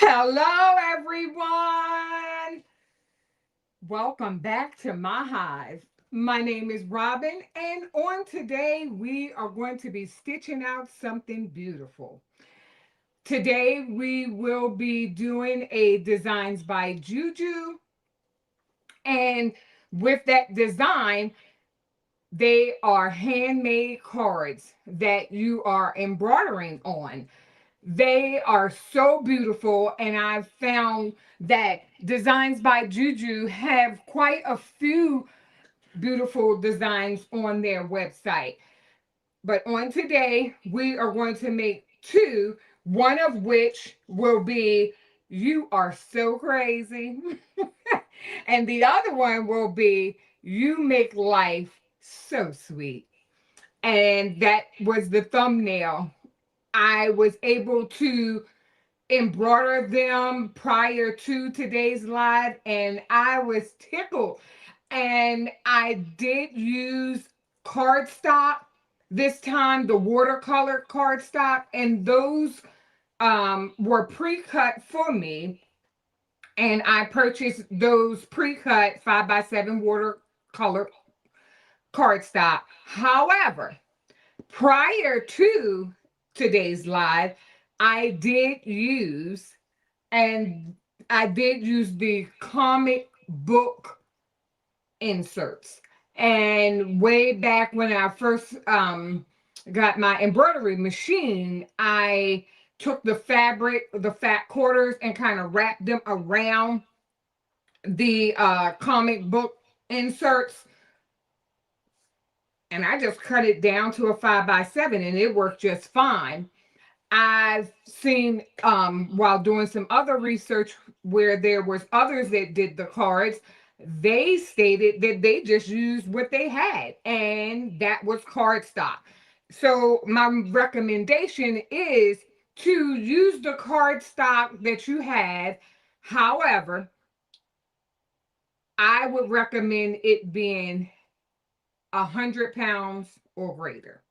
Hello, everyone. Welcome back to my hive. My name is Robin, and on today, we are going to be stitching out something beautiful. Today, we will be doing a Designs by JuJu, and with that design, they are handmade cards that you are embroidering on. They are so beautiful, and I've found that Designs by JuJu have quite a few beautiful designs on their website. But on today, we are going to make two, one of which will be You Are So Crazy, and the other one will be You Make Life So Sweet. And that was the thumbnail. I was able to embroider them prior to today's live, and I was tickled. And I did use cardstock this time, the watercolor cardstock, and those were pre-cut for me. And I purchased those pre-cut 5x7 watercolor cardstock. However, prior to today's live, I did use and I did use the comic book inserts. And way back when I first got my embroidery machine, I took the fabric, the fat quarters, and kind of wrapped them around the comic book inserts, and I just cut it down to a 5x7, and it worked just fine. I've seen while doing some other research where there was others that did the cards, they stated that they just used what they had, and that was cardstock. So my recommendation is to use the cardstock that you have. However, I would recommend it being 100 pounds or greater,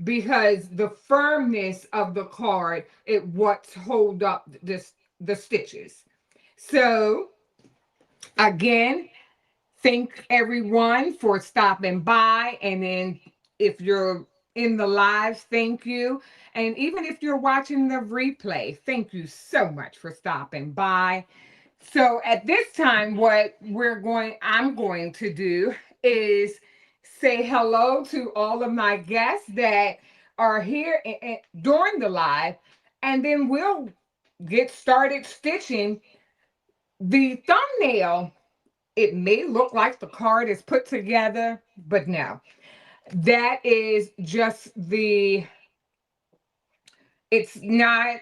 because the firmness of the card it what's hold up this the stitches. So again, thank everyone for stopping by, and then if you're in the live, thank you. And even if you're watching the replay, thank you so much for stopping by. So at this time, what I'm going to do is say hello to all of my guests that are here during the live, and then we'll get started stitching. The thumbnail, it may look like the card is put together, but no, that is just it's not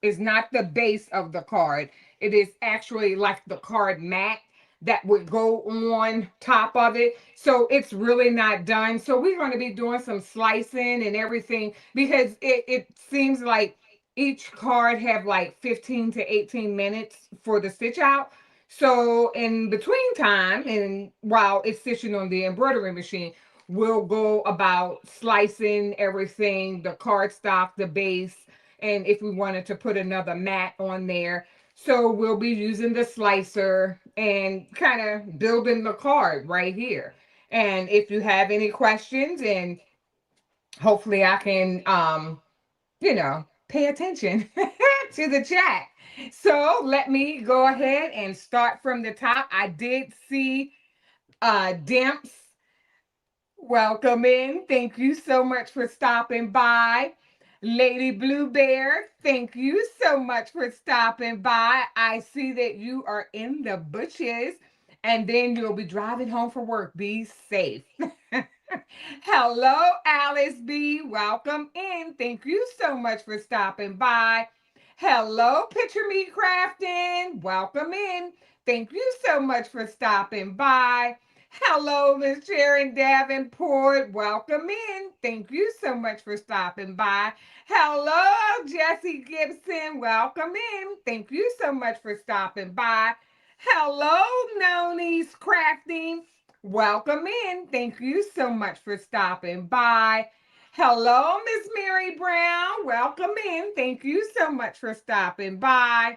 it's not the base of the card. It is actually like the card mat that would go on top of it. So it's really not done. So we're going to be doing some slicing and everything, because it seems like each card have like 15 to 18 minutes for the stitch out. So in between time and while it's stitching on the embroidery machine, we'll go about slicing everything, the cardstock, the base, and if we wanted to put another mat on there. So we'll be using the slicer and kind of building the card right here. And if you have any questions, and hopefully I can pay attention to the chat. So let me go ahead and start from the top. I did see Dimps. Welcome in. Thank you so much for stopping by. Lady Blue Bear, thank you so much for stopping by. I see that you are in the bushes, and then you'll be driving home from work. Be safe. Hello, Alice B. Welcome in. Thank you so much for stopping by. Hello, Picture Me Crafting. Welcome in. Thank you so much for stopping by. Hello, Miss Sharon Davenport. Welcome in. Thank you so much for stopping by. Hello, Jesse Gibson. Welcome in. Thank you so much for stopping by. Hello, Noni's Crafting. Welcome in. Thank you so much for stopping by. Hello, Miss Mary Brown. Welcome in. Thank you so much for stopping by.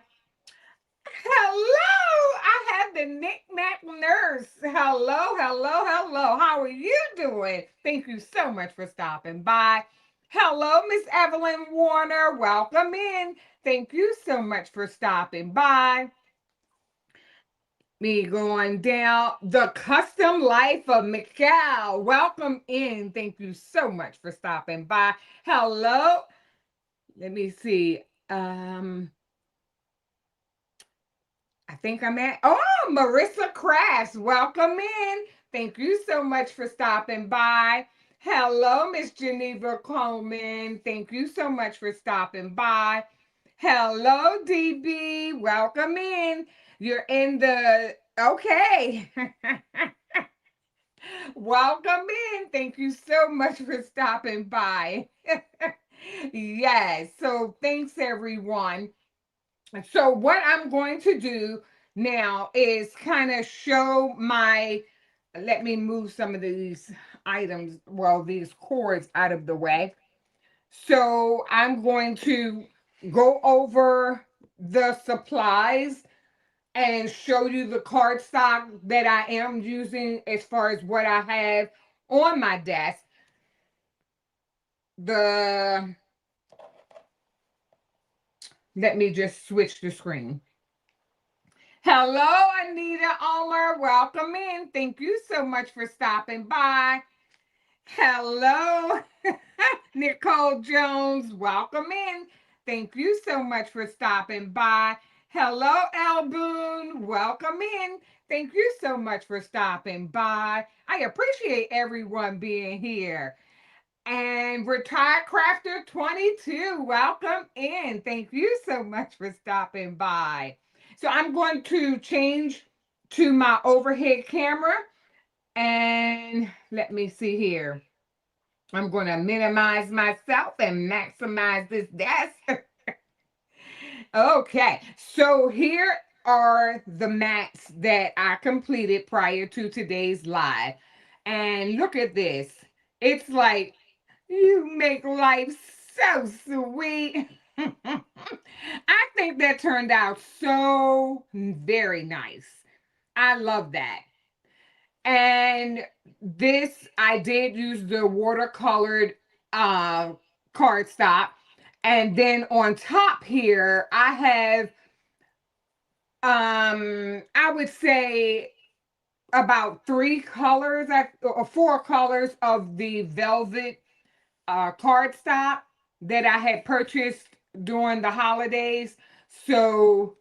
Hello, I have the knick-knack nurse. Hello, hello, hello. How are you doing? Thank you so much for stopping by. Hello, Miss Evelyn Warner. Welcome in. Thank you so much for stopping by. Me going down the custom life of Mikhail. Welcome in. Thank you so much for stopping by. Hello. Let me see. I think I'm at, oh, Marissa Crafts. Welcome in. Thank you so much for stopping by. Hello, Miss Geneva Coleman. Thank you so much for stopping by. Hello, DB. Welcome in. You're in the, okay. Welcome in. Thank you so much for stopping by. Yes. So thanks, everyone. So what I'm going to do now is kind of show my, let me move some of these items, well, these cords out of the way. So I'm going to go over the supplies and show you the cardstock that I am using as far as what I have on my desk. Let me just switch the screen. Hello, Anita Ulmer. Welcome in. Thank you so much for stopping by. Hello, Nicole Jones. Welcome in. Thank you so much for stopping by. Hello, El Boone. Welcome in. Thank you so much for stopping by. I appreciate everyone being here. And Retired Crafter 22, welcome in. Thank you so much for stopping by. So I'm going to change to my overhead camera. And let me see here. I'm going to minimize myself and maximize this desk. Okay, so here are the mats that I completed prior to today's live. And look at this. It's like, you make life so sweet. I think that turned out so very nice. I love that. And this, I did use the watercolored cardstock. And then on top here, I have, I would say about 3 colors or 4 colors of the velvet cardstock that I had purchased during the holidays. So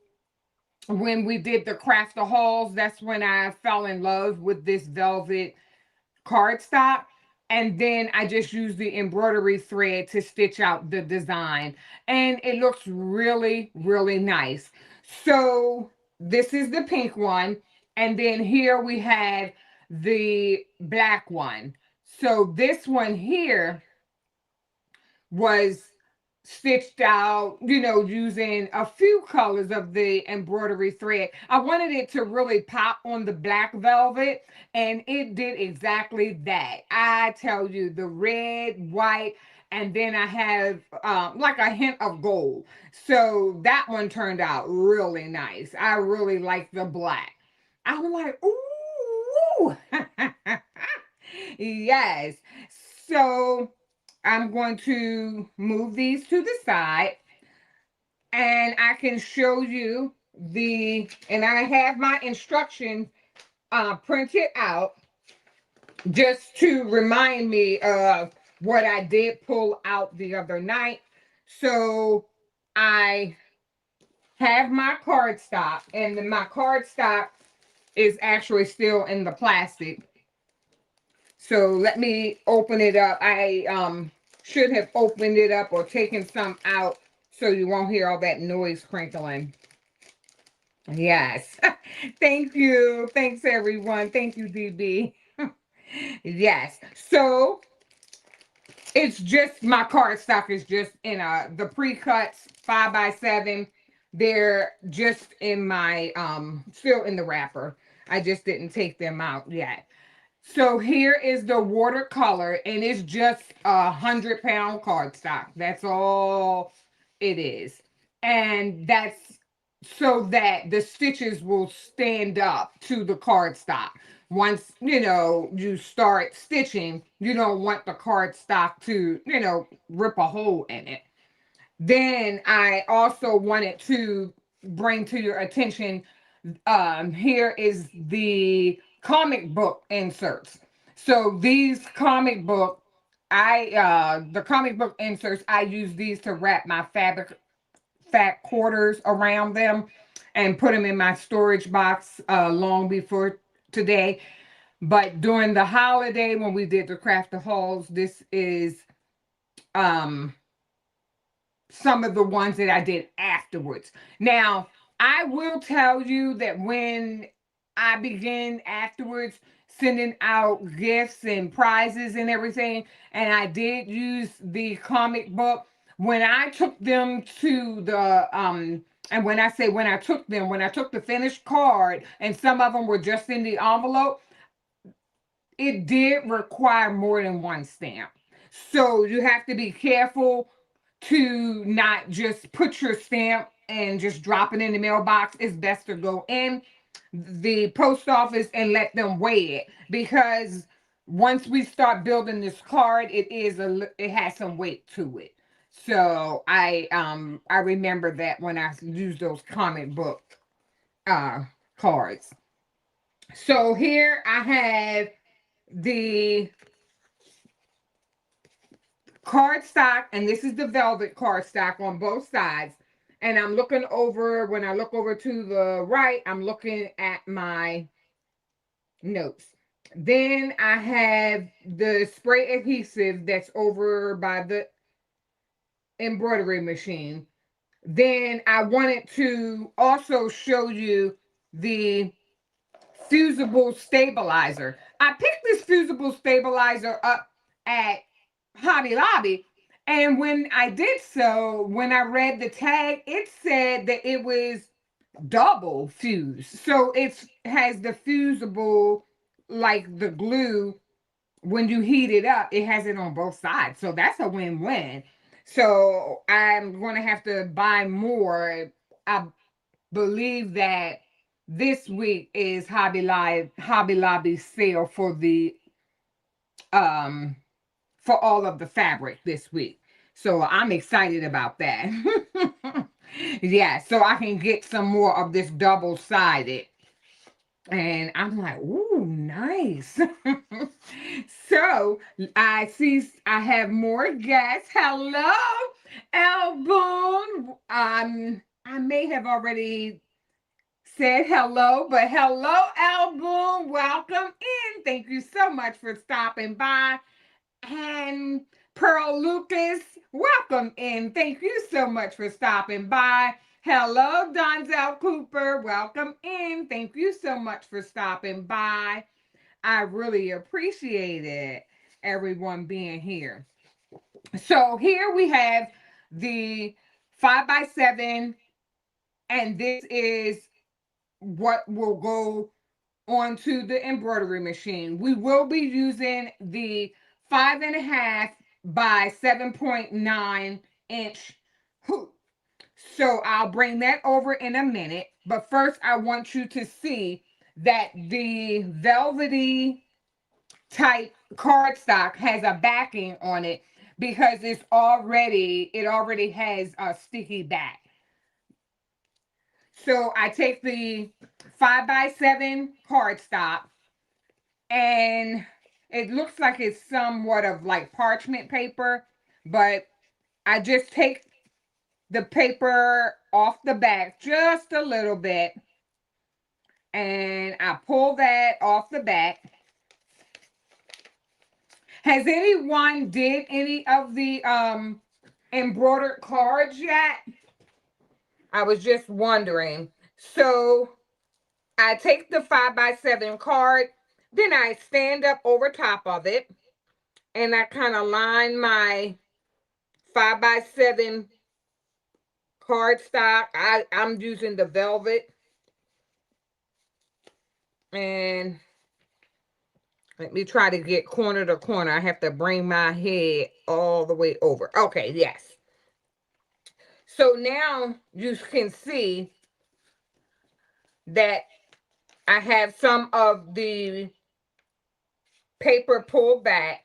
when we did the craft the halls, that's when I fell in love with this velvet cardstock. And then I just used the embroidery thread to stitch out the design. And it looks really, really nice. So this is the pink one. And then here we have the black one. So this one here was stitched out, using a few colors of the embroidery thread. I wanted it to really pop on the black velvet, and it did exactly that. I tell you, the red, white, and then I have like a hint of gold. So that one turned out really nice. I really like the black. I'm like, ooh. Yes. So I'm going to move these to the side, and I can show you and I have my instructions printed out just to remind me of what I did pull out the other night. So I have my cardstock, and my cardstock is actually still in the plastic. So let me open it up. I should have opened it up or taken some out so you won't hear all that noise crinkling. Yes. Thank you. Thanks, everyone. Thank you, DB. Yes. So it's just, my cardstock is just in the pre-cuts 5x7. They're just in my, still in the wrapper. I just didn't take them out yet. So here is the watercolor, and it's just 100-pound cardstock. That's all it is. And that's so that the stitches will stand up to the cardstock. Once, you start stitching, you don't want the cardstock to, rip a hole in it. Then I also wanted to bring to your attention, here is the comic book inserts. So these comic book, the comic book inserts, I use these to wrap my fabric fat quarters around them and put them in my storage box long before today. But during the holiday when we did the craft the halls, this is um some of the ones that I did afterwards. Now, I will tell you that when I began afterwards sending out gifts and prizes and everything, and I did use the comic book, when I took them to the and when I say when I took them, when I took the finished card, and some of them were just in the envelope, it did require more than one stamp. So you have to be careful to not just put your stamp and just drop it in the mailbox. It's best to go in the post office and let them weigh it, because once we start building this card, it has some weight to it. So I remember that when I used those comic book uh cards. So here I have the cardstock, and this is the velvet cardstock on both sides. And I'm looking over, when I look over to the right, I'm looking at my notes. Then I have the spray adhesive that's over by the embroidery machine. Then I wanted to also show you the fusible stabilizer. I picked this fusible stabilizer up at Hobby Lobby. And when I did so, when I read the tag, it said that it was double fuse. So it has the fusible, like the glue, when you heat it up, it has it on both sides. So that's a win-win. So I'm going to have to buy more. I believe that this week is Hobby Lobby sale um for all of the fabric this week. So I'm excited about that. Yeah, so I can get some more of this double-sided. And I'm like, ooh, nice. So I see I have more guests. Hello, Elboon. I may have already said hello, but hello, Elboon. Welcome in. Thank you so much for stopping by. And Pearl Lucas, welcome in. Thank you so much for stopping by. Hello, Donzel Cooper. Welcome in. Thank you so much for stopping by. I really appreciate it, everyone being here. So here we have the 5x7, and this is what will go onto the embroidery machine. We will be using the 5.5 by 7.9 inch hoop. So I'll bring that over in a minute. But first, I want you to see that the velvety type cardstock has a backing on it, because it already has a sticky back. So I take the 5x7 cardstock, and it looks like it's somewhat of like parchment paper, but I just take the paper off the back just a little bit, and I pull that off the back. Has anyone did any of the embroidered cards yet? I was just wondering. So I take the 5x7 card, then I stand up over top of it, and I kind of line my 5x7 cardstock. I'm using the velvet, and Let me try to get corner to corner. I have to bring my head all the way over. Okay, yes. So now you can see that I have some of the paper pulled back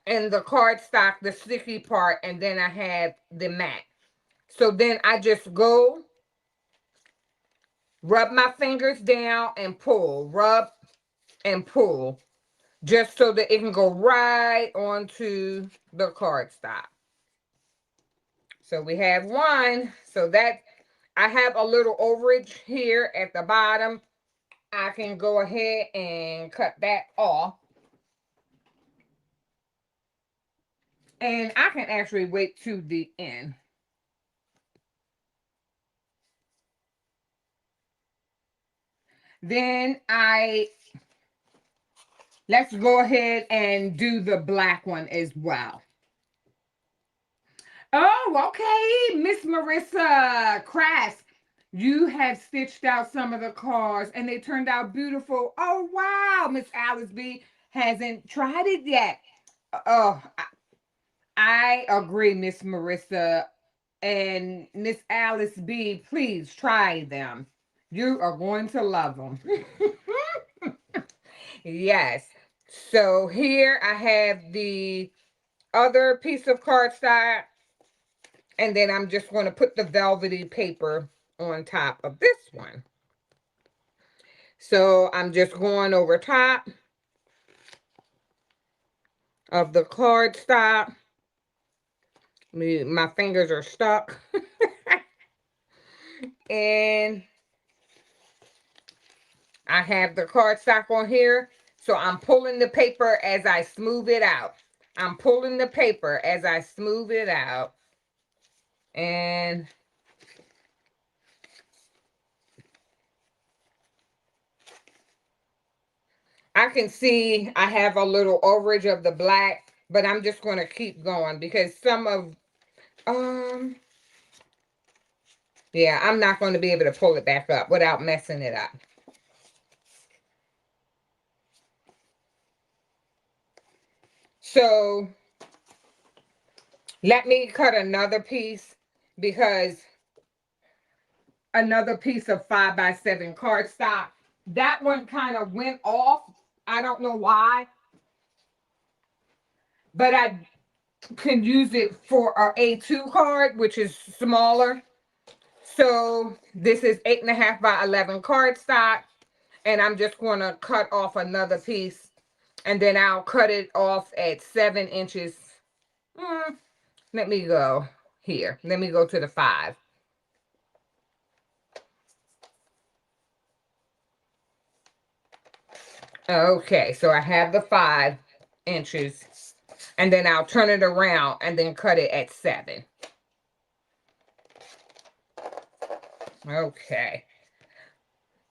and the cardstock, the sticky part, and then I have the matte. So then I just go, rub my fingers down and pull, rub and pull, just so that it can go right onto the cardstock. So we have one, so that I have a little overage here at the bottom. I can go ahead and cut that off. And I can actually wait to the end. Then let's go ahead and do the black one as well. Oh, okay, Miss Marissa Crass, you have stitched out some of the cards and they turned out beautiful. Oh, wow, Miss Alice B hasn't tried it yet. Oh, I agree, Miss Marissa. And Miss Alice B, please try them. You are going to love them. Yes. So here I have the other piece of cardstock. And then I'm just going to put the velvety paper on top of this one. So I'm just going over top of the cardstock. My fingers are stuck. And I have the cardstock on here. So I'm pulling the paper as I smooth it out. I'm pulling the paper as I smooth it out. And I can see I have a little overage of the black, but I'm just going to keep going because some of, yeah, I'm not going to be able to pull it back up without messing it up. So let me cut another piece because another piece of 5x7 cardstock. That one kind of went off. I don't know why, but I can use it for our A2 card, which is smaller. So this is 8.5 by 11 cardstock, and I'm just going to cut off another piece, and then I'll cut it off at 7 inches. Let me go here. Let me go to the 5. Okay, so I have the 5 inches, and then I'll turn it around and then cut it at 7. Okay.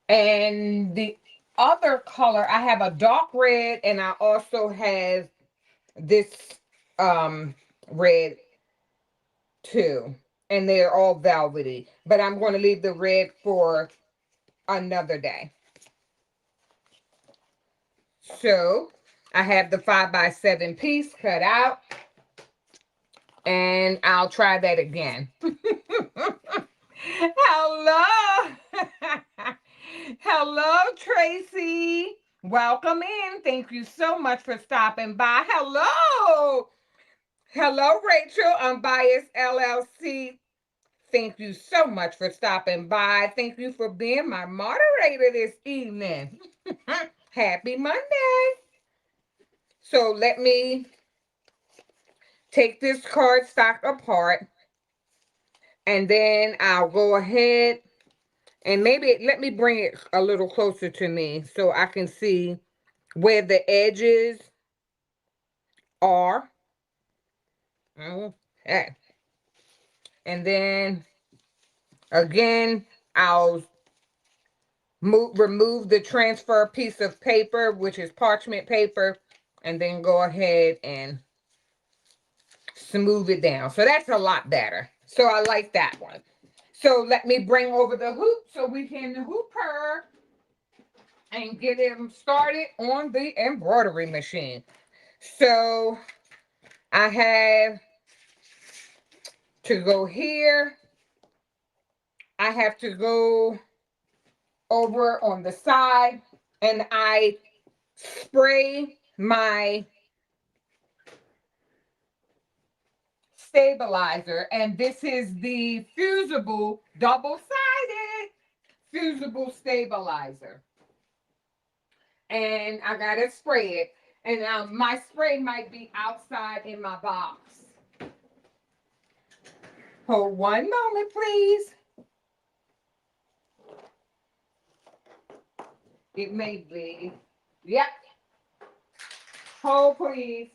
And the other color, I have a dark red, and I also have this red too. And they're all velvety. But I'm going to leave the red for another day. So I have the 5x7 piece cut out. And I'll try that again. Hello. Hello, Tracy. Welcome in. Thank you so much for stopping by. Hello. Hello, Rachel, Unbiased LLC. Thank you so much for stopping by. Thank you for being my moderator this evening. Happy Monday. So let me take this cardstock apart, and then I'll go ahead and maybe let me bring it a little closer to me so I can see where the edges are. Okay. And then again, I'll remove the transfer piece of paper, which is parchment paper, and then go ahead and smooth it down. So that's a lot better. So I like that one. So let me bring over the hoop so we can hoop her. and get them started on the embroidery machine. So I have to go here. I have to go over on the side, and I spray my stabilizer, and this is the Fusible double-sided Fusible stabilizer, and I gotta spray it, and my spray might be outside in my box. Hold one moment, please. It may be. Yep. Hold, please.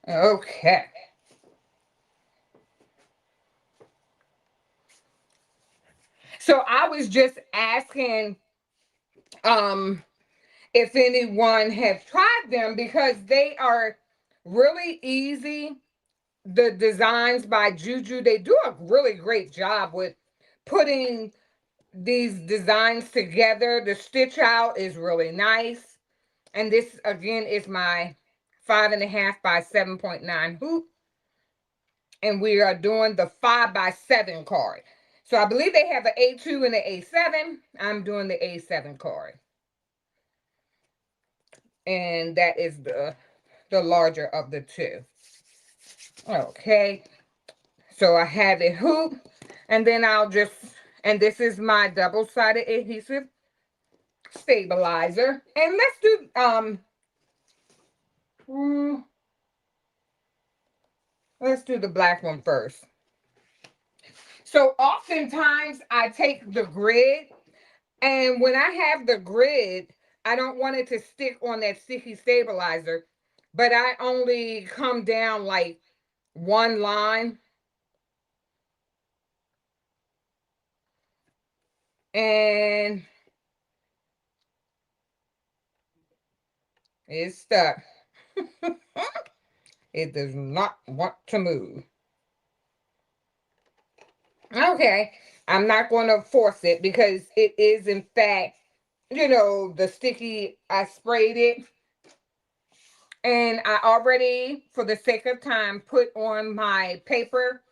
Okay. So I was just asking if anyone have tried them because they are really easy. The designs by JuJu, they do a really great job with putting these designs together. The stitch out is really nice. And this again is my 5.5 by 7.9 hoop. And we are doing the 5 by 7 card. So I believe they have an A2 and an A7. I'm doing the A7 card. And that is the larger of the two. Okay. So I have a hoop, and then I'll just, and this is my double-sided adhesive stabilizer. And let's do let's do the black one first. So oftentimes I take the grid, and when I have the grid, I don't want it to stick on that sticky stabilizer, but I only come down like one line. And it's stuck. It does not want to move. Okay, I'm not going to force it because it is, in fact, the sticky, I sprayed it. And I already, for the sake of time, put on my paper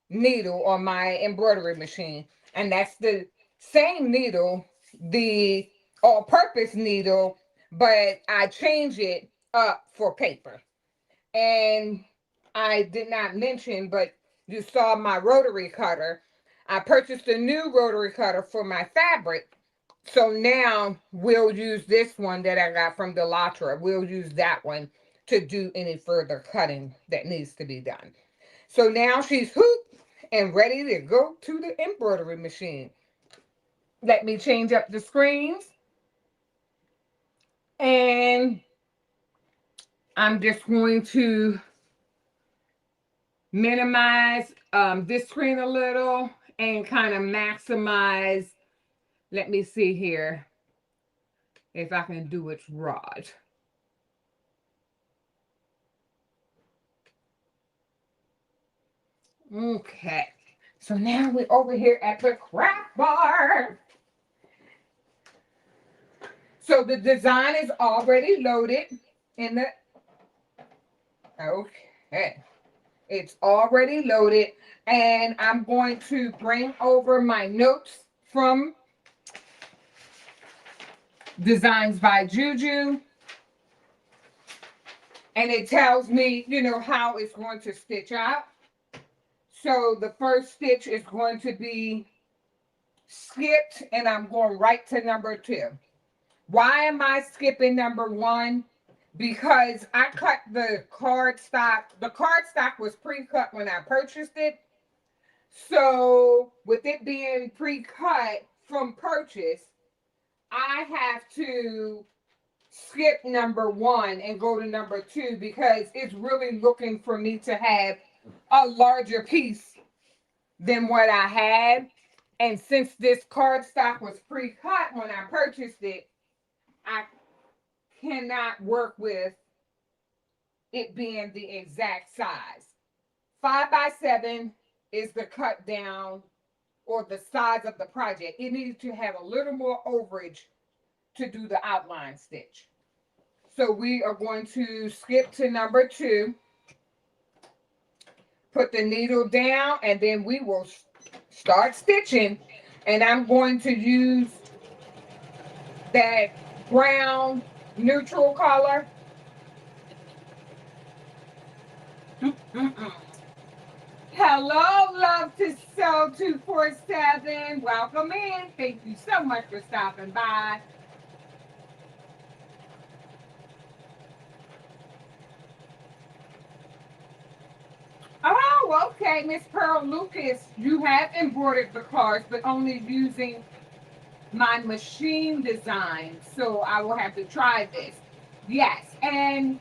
needle on my embroidery machine. And that's the same needle, the all-purpose needle, but I change it up for paper. And I did not mention, but you saw my rotary cutter. I purchased a new rotary cutter for my fabric. So now we'll use this one that I got from Delatra. We'll use that one to do any further cutting that needs to be done. So now she's hooped and ready to go to the embroidery machine. Let me change up the screens. And I'm just going to minimize this screen a little and kind of maximize. Let me see here if I can do it right. Okay, so now we're over here at the craft bar. So the design is already loaded in the, okay, it's already loaded, and I'm going to bring over my notes from Designs by JuJu, and it tells me, how it's going to stitch out. So the first stitch is going to be skipped, and I'm going right to number 2. Why am I skipping number 1? Because I cut the cardstock. The cardstock was pre-cut when I purchased it. So with it being pre-cut from purchase, I have to skip number 1 and go to number 2 because it's really looking for me to have a larger piece than what I had. And since this cardstock was pre-cut when I purchased it, I cannot work with it being the exact size. 5 by 7 is the cut down or the size of the project. It needs to have a little more overage to do the outline stitch. So we are going to skip to number 2, put the needle down, and then we will start stitching. And I'm going to use that brown neutral color. Hello, Love to Sew 247. Welcome in. Thank you so much for stopping by. Oh, okay, Miss Pearl Lucas, you have embroidered the cards, but only using my machine design. So I will have to try this. Yes, and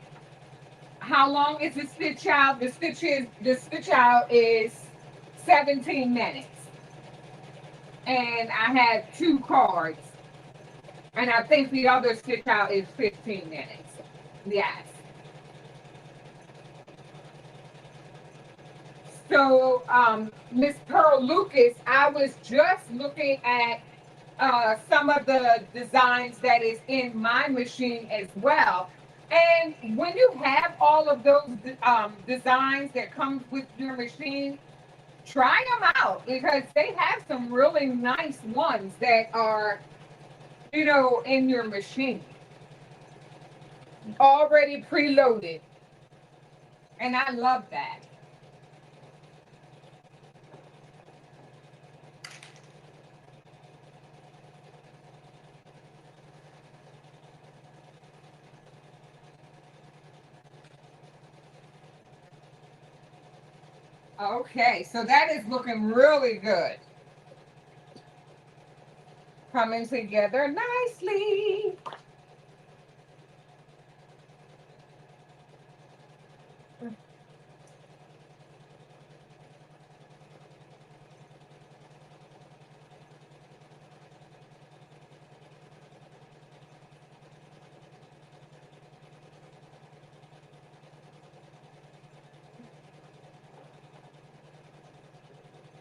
how long is the stitch out? The stitch out is 17 minutes. And I have 2 cards. And I think the other stitch out is 15 minutes. Yes. So, Miss Pearl Lucas, I was just looking at some of the designs that is in my machine as well. And when you have all of those designs that comes with your machine, try them out because they have some really nice ones that are, in your machine already preloaded. And I love that. Okay, so that is looking really good. Coming together nicely.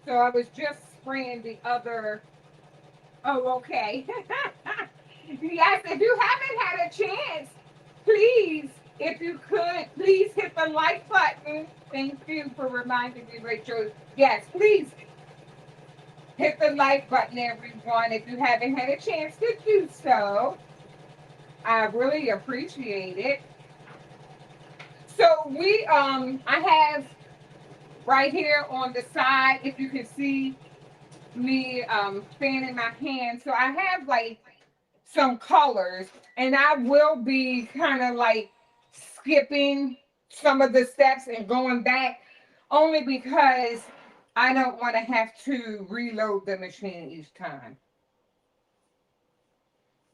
So I was just spraying the other. Oh, okay. Yes, if you haven't had a chance, please, if you could, please hit the like button. Thank you for reminding me, Rachel. Yes, please hit the like button, everyone, if you haven't had a chance to do so. I really appreciate it. So I have right here on the side, if you can see me fanning my hand. So I have like some colors, and I will be kind of like skipping some of the steps and going back only because I don't want to have to reload the machine each time.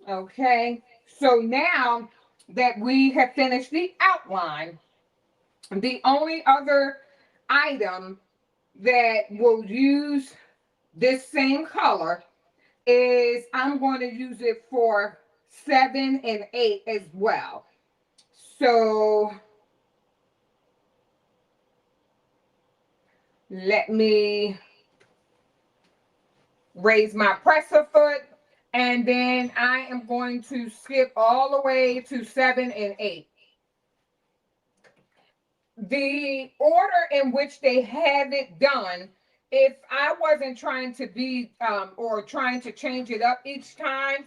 Okay, so now that we have finished the outline, the only other item that will use this same color is I'm going to use it for 7 and 8 as well. So let me raise my presser foot, and then I am going to skip all the way to 7 and 8. The order in which they have it done, if I wasn't trying to be or trying to change it up each time,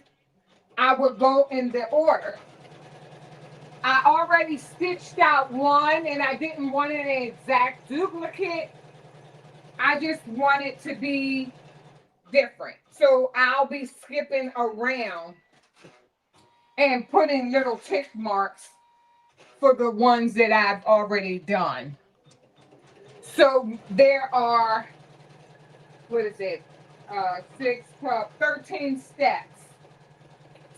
I would go in the order. I already stitched out one and I didn't want an exact duplicate. I just want it to be different. So I'll be skipping around and putting little tick marks for the ones that I've already done. So there are, what is it? 6, 12, 13 steps.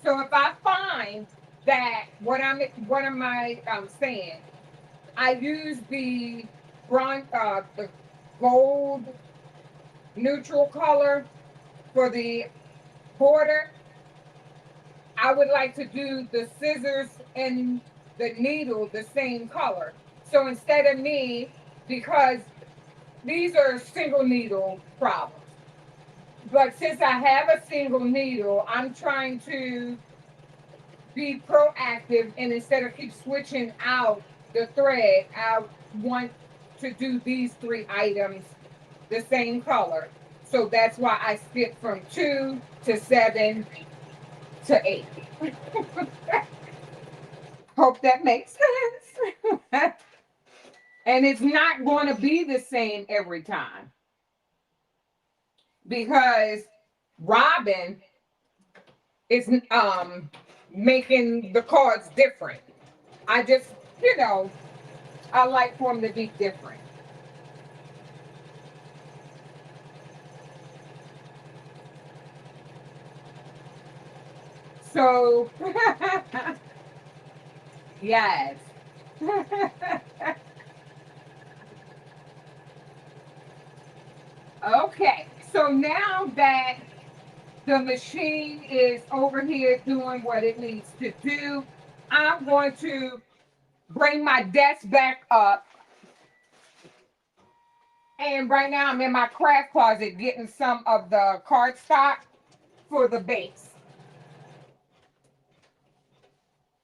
So if I find that, what am I saying? I use the the gold neutral color for the border. I would like to do the scissors and the needle the same color. So instead of me, because these are single needle problems. But since I have a single needle, I'm trying to be proactive, and instead of keep switching out the thread, I want to do these three items the same color. So that's why I skipped from 2 to 7 to 8. Hope that makes sense. And it's not going to be the same every time because Robin is making the cards different. I just, you know, I like for them to be different. So, yes. Okay, so now that the machine is over here doing what it needs to do, I'm going to bring my desk back up. And right now I'm in my craft closet getting some of the cardstock for the base.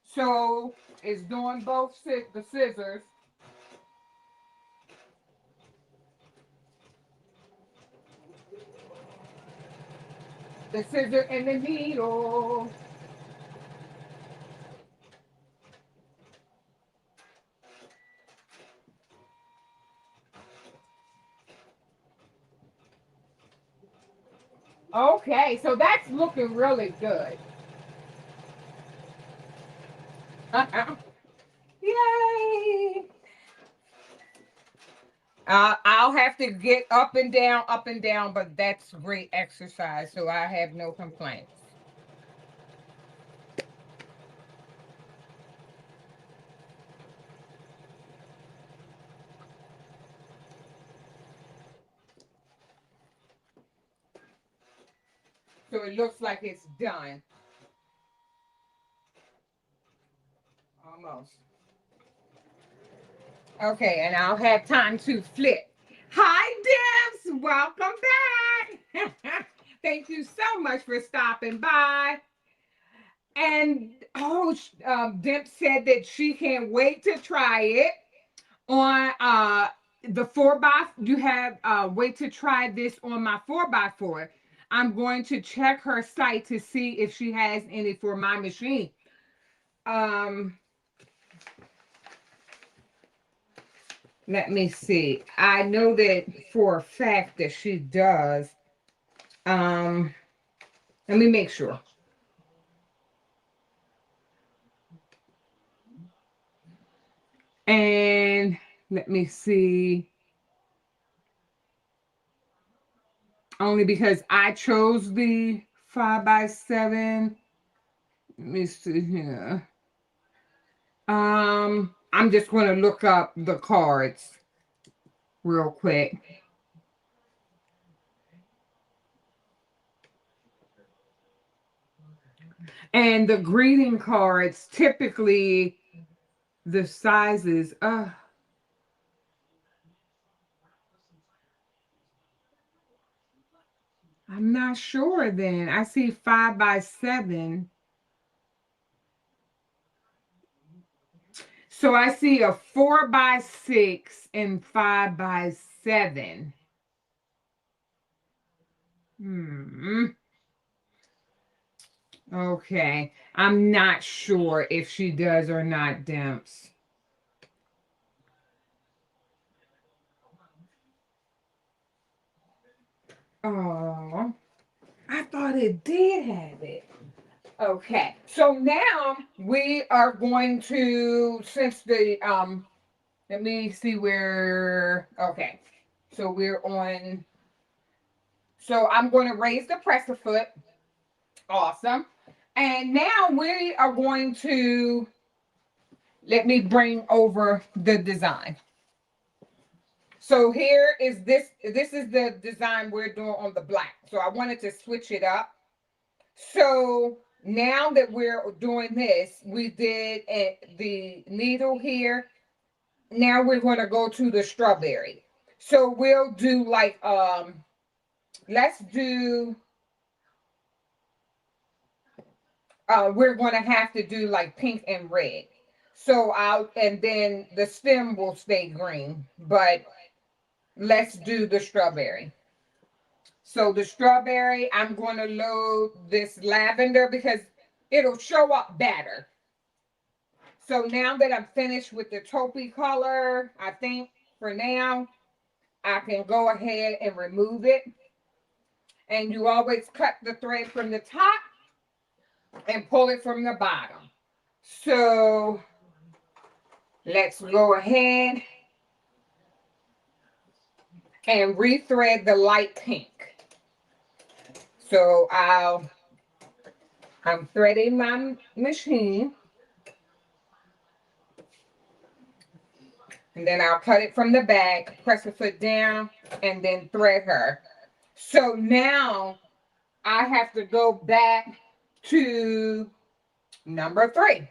So it's doing both the scissors. The scissor and the needle. Okay, so that's looking really good. Yay! I'll have to get up and down, but that's great exercise, so I have no complaints. So it looks like it's done. Almost. Okay, and I'll have time to flip. Hi, Debs. Welcome back. Thank you so much for stopping by. And oh, Deb said that she can't wait to try it on the 4x. You have wait to try this on my 4x4. I'm going to check her site to see if she has any for my machine. Let me see. I know that for a fact that she does. Um, Let me make sure. And let me see. Only because I chose the 5x7. Let me see here. I'm just going to look up the cards real quick. And the greeting cards, typically the sizes, I'm not sure then. I see 5x7. So I see a 4x6 and 5x7. Okay. I'm not sure if she does or not, Demps. Oh, I thought it did have it. Okay. So now we are going to, since the, let me see where, okay. So we're on, so I'm going to raise the presser foot. Awesome. And now we are going to, let me bring over the design. So here is this is the design we're doing on the black. So I wanted to switch it up. So now that we're doing this, we did the needle here. Now we're going to go to the strawberry. So we'll do like, let's do, we're going to have to do like pink and red. So and then the stem will stay green, but let's do the strawberry. So the strawberry, I'm going to load this lavender because it'll show up better. So now that I'm finished with the taupey color, I think for now, I can go ahead and remove it. And you always cut the thread from the top and pull it from the bottom. So let's go ahead and rethread the light pink. So I'm threading my machine. And then I'll cut it from the back, press the foot down, and then thread her. So now I have to go back to number 3.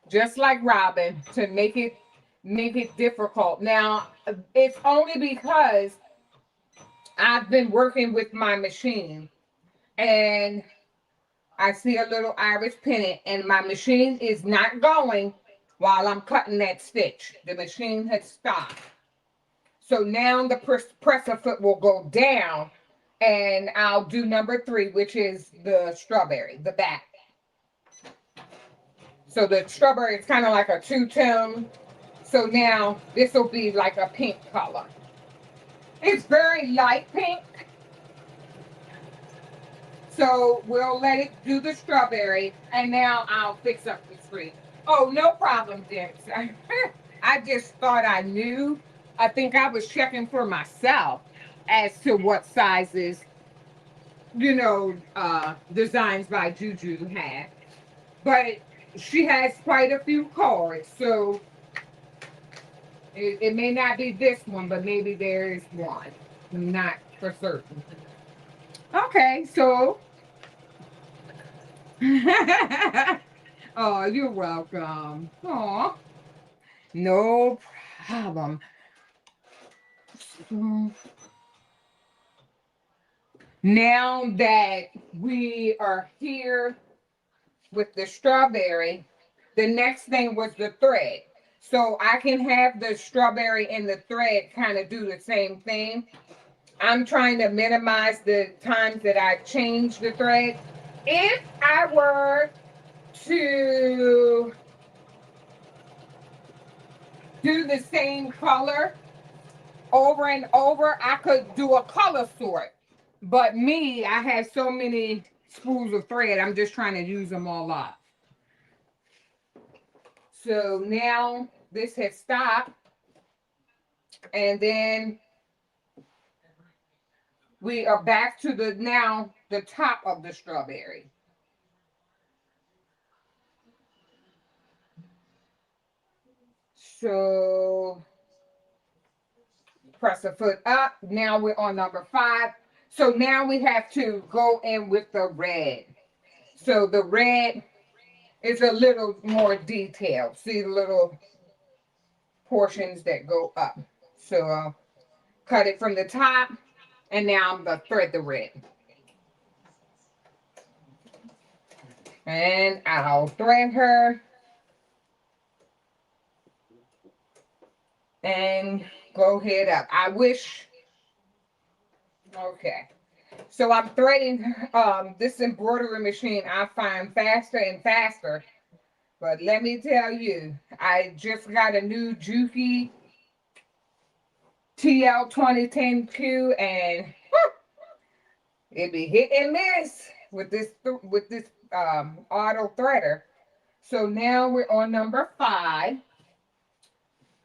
Just like Robin, to make it difficult. Now, it's only because I've been working with my machine and I see a little iris pennant and my machine is not going while I'm cutting that stitch. The machine has stopped. So now the presser foot will go down and I'll do number 3, which is the strawberry, the back. So the strawberry is kind of like a two-tone. So now this will be like a pink color. It's very light pink. So we'll let it do the strawberry and now I'll fix up the screen. Oh, no problem, Dix. I just thought I knew. I think I was checking for myself as to what sizes, Designs by JuJu had. But she has quite a few cards, so it may not be this one, but maybe there is one. I'm not for certain. Okay, so. Oh, you're welcome. Oh, no problem. Now that we are here with the strawberry, the next thing was the thread. So I can have the strawberry and the thread kind of do the same thing. I'm trying to minimize the times that I change the thread. If I were to do the same color over and over, I could do a color sort. But me, I have so many spools of thread, I'm just trying to use them all up. So now this has stopped. And then we are back to the top of the strawberry. So press the foot up. Now we're on number 5. So now we have to go in with the red. So the red is a little more detailed. See the little portions that go up. So I'll cut it from the top. And now I'm going to thread the red. And I'll thread her. And go head up. I wish. Okay. So I'm threading this embroidery machine. I find faster and faster. But let me tell you, I just got a new Juki TL 2010Q and it be hit and miss with this auto threader. So now we're on number 5.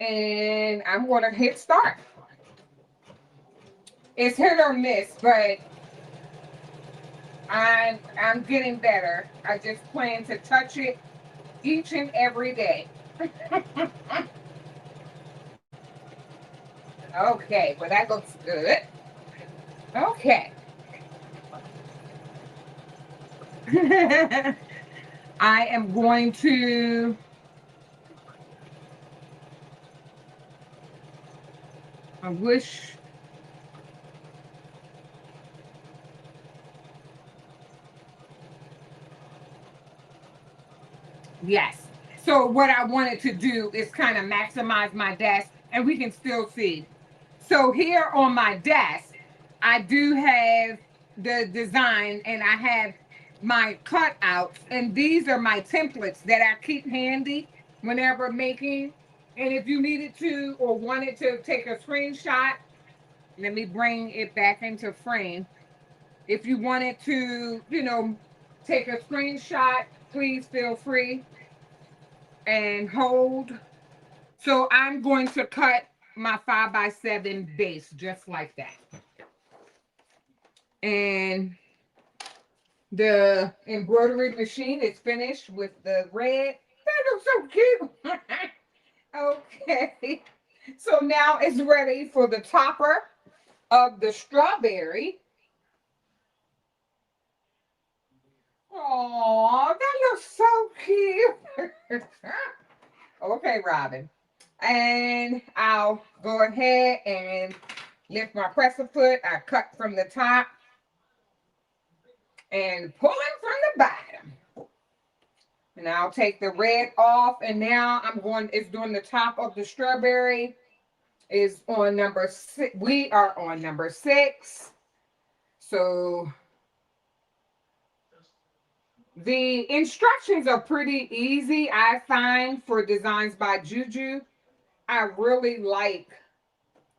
And I'm going to hit start. It's hit or miss, but I'm getting better. I just plan to touch it each and every day. Okay, well that looks good. Okay. I am going to, I wish, yes. So what I wanted to do is kind of maximize my desk, and we can still see. So here on my desk, I do have the design, and I have my cutouts, and these are my templates that I keep handy whenever making. And if you needed to or wanted to take a screenshot, let me bring it back into frame. If you wanted to, take a screenshot, please feel free and hold. So I'm going to cut my 5x7 base just like that. And the embroidery machine is finished with the red. That looks so cute. Okay. So now it's ready for the topper of the strawberry. Oh, that looks so cute. Okay, Robin. And I'll go ahead and lift my presser foot. I cut from the top and pull it from the bottom. And I'll take the red off. And now it's doing the top of the strawberry. Is on number 6. We are on number 6. So the instructions are pretty easy, I find, for designs by JuJu. I really like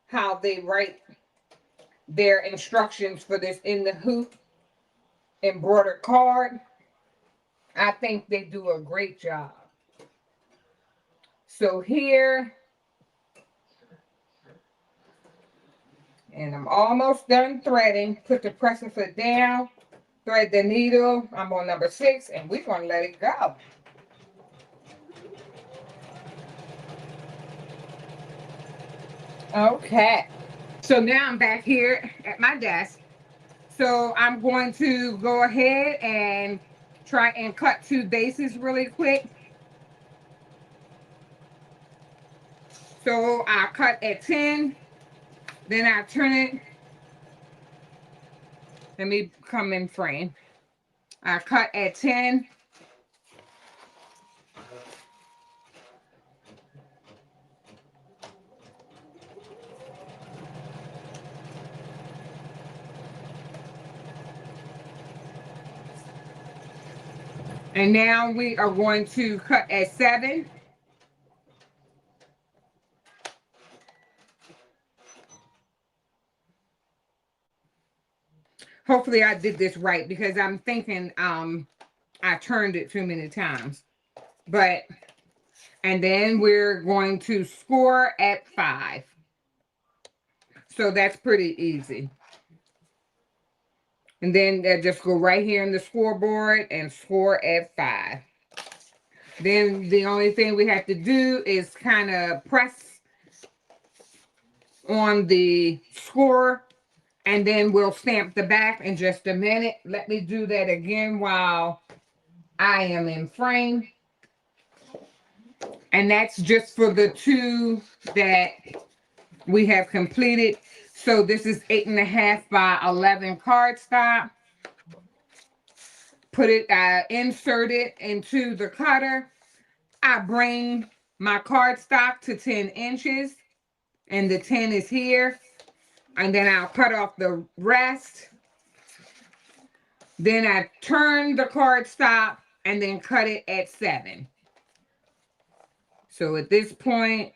how they write their instructions for this in the hoop embroidered card. I think they do a great job. So here, and I'm almost done threading. Put the presser foot down, thread the needle. I'm on number 6, and we're going to let it go. Okay. So now I'm back here at my desk. So I'm going to go ahead and try and cut 2 bases really quick. So I cut at 10, then I turn it. Let me come in frame. I cut at 10. And now we are going to cut at 7. Hopefully I did this right because I'm thinking I turned it too many times. And then we're going to score at 5. So that's pretty easy. And then just go right here in the scoreboard and score at 5. Then the only thing we have to do is kind of press on the score, and then we'll stamp the back in just a minute. Let me do that again while I am in frame. And that's just for the 2 that we have completed. So this is 8.5 by 11 cardstock. Insert it into the cutter. I bring my cardstock to 10 inches, and the 10 is here. And then I'll cut off the rest. Then I turn the cardstock and then cut it at 7. So at this point,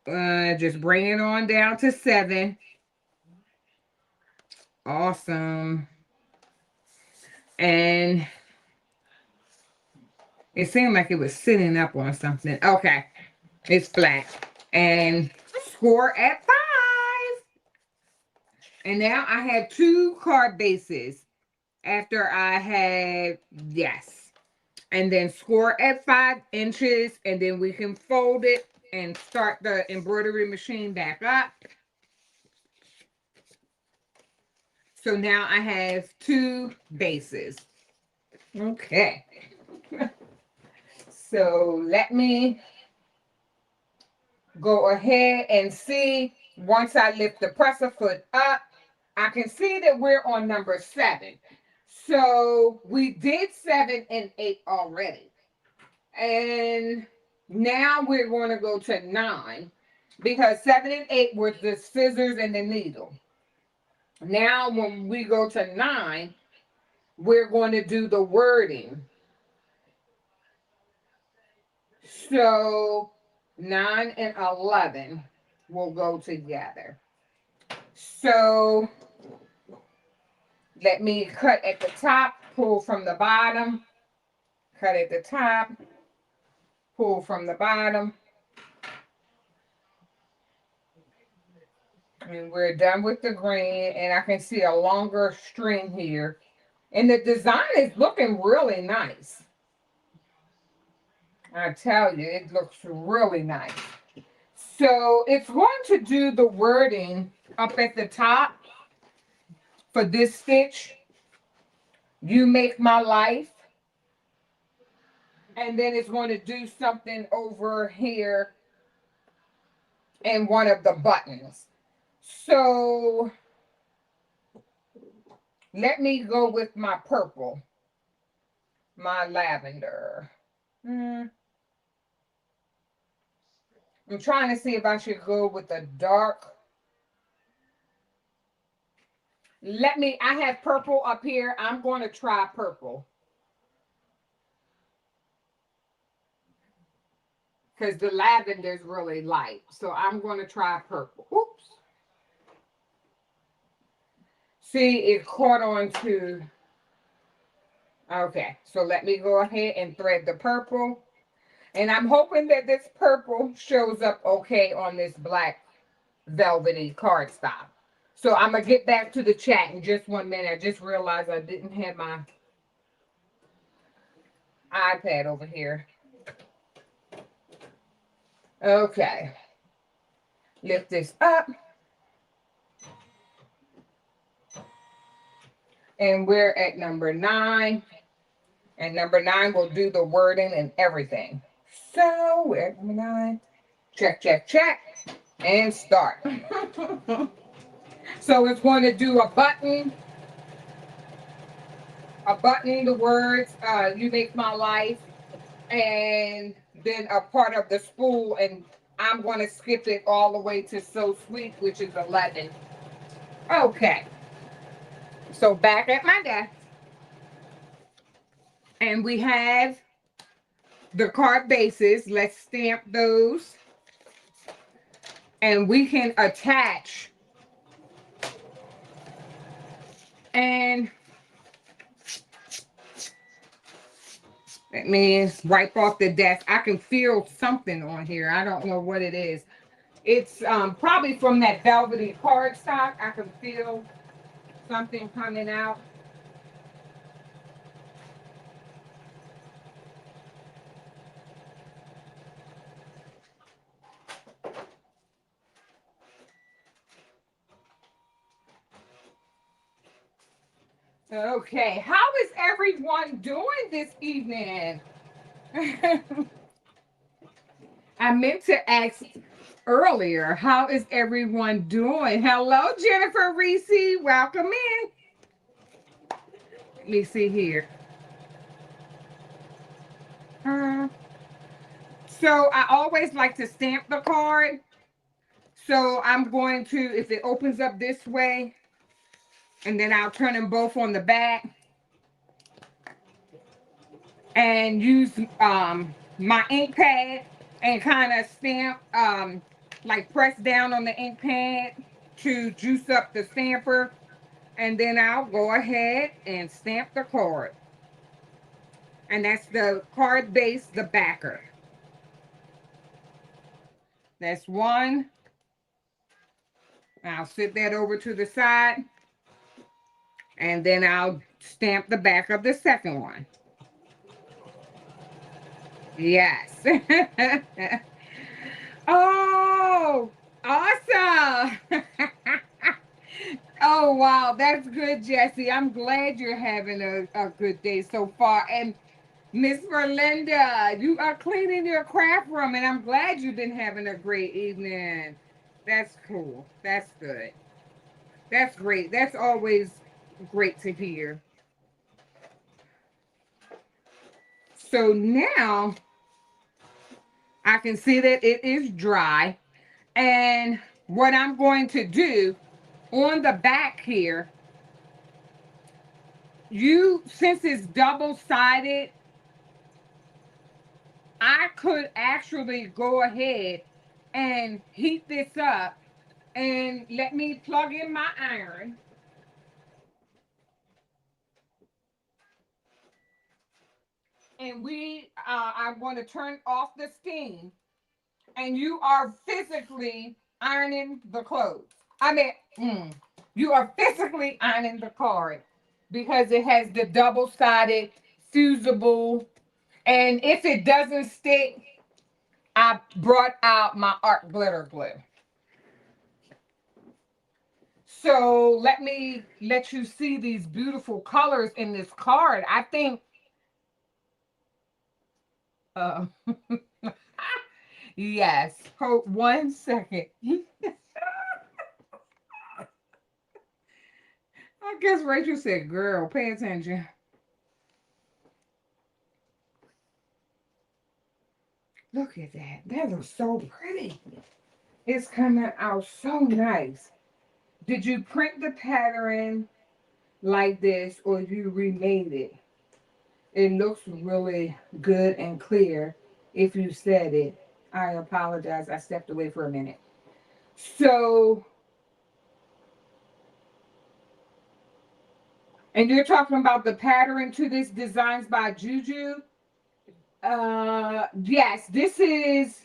just bring it on down to 7. Awesome. And it seemed like it was sitting up on something. Okay. It's flat. And score at 5. And now I have 2 card bases after I had, yes. And then score at 5 inches. And then we can fold it and start the embroidery machine back up. So now I have 2 bases. Okay. So let me go ahead and see. Once I lift the presser foot up, I can see that we're on number 7. So we did 7 and 8 already. And now we're going to go to 9 because 7 and 8 were the scissors and the needle. Now when we go to 9, we're going to do the wording. So 9 and 11 will go together. So let me cut at the top, pull from the bottom, cut at the top, pull from the bottom. And we're done with the green, and I can see a longer string here. And the design is looking really nice. I tell you, it looks really nice. So it's going to do the wording up at the top for this stitch. You make my life. And then it's going to do something over here in one of the buttons. So let me go with my purple, my lavender. I'm trying to see if I should go with the dark. I have purple up here. I'm going to try purple. Because the lavender is really light. So I'm going to try purple. Oops. See, it caught on to. Okay, so let me go ahead and thread the purple. And I'm hoping that this purple shows up okay on this black velvety cardstock. So I'm going to get back to the chat in just 1 minute. I just realized I didn't have my iPad over here. Okay. Lift this up. And we're at number 9. And number 9 will do the wording and everything. So we're at number 9. Check, check, check. And start. So it's going to do a button, the words, you make my life, and then a part of the spool, and I'm going to skip it all the way to So Sweet, which is 11. Okay. So back at my desk. And we have the card bases. Let's stamp those. And we can attach. And let me wipe off the desk. I can feel something on here. I don't know what it is. It's probably from that velvety cardstock. I can feel something coming out. Okay, how is everyone doing this evening? I meant to ask earlier, how is everyone doing? Hello, Jennifer Reese. Welcome in. Let me see here. So I always like to stamp the card. So I'm going to, if it opens up this way, and then I'll turn them both on the back and use my ink pad and kind of stamp, like press down on the ink pad to juice up the stamper. And then I'll go ahead and stamp the card. And that's the card base, the backer. That's one. I'll sit that over to the side. And then I'll stamp the back of the second one. Yes. Oh, awesome. Oh, wow. That's good, Jesse. I'm glad you're having a good day so far. And Miss Verlinda, you are cleaning your craft room, and I'm glad you've been having a great evening. That's cool. That's good. That's great. That's always great to hear. So now I can see that it is dry. And what I'm going to do on the back here, since it's double-sided, I could actually go ahead and heat this up and let me plug in my iron. And I'm going to turn off the steam, and you are physically ironing the clothes. I mean, you are physically ironing the card because it has the double-sided fusible. And if it doesn't stick, I brought out my art glitter glue. So let me let you see these beautiful colors in this card. I think, uh, yes. Hold 1 second. I guess Rachel said, girl, pay attention. Look at that. That looks so pretty. It's coming out so nice. Did you print the pattern like this or you remade it? It looks really good and clear if you said it. I apologize. I stepped away for a minute. So, and you're talking about the pattern to this Designs by JuJu. Yes, this is.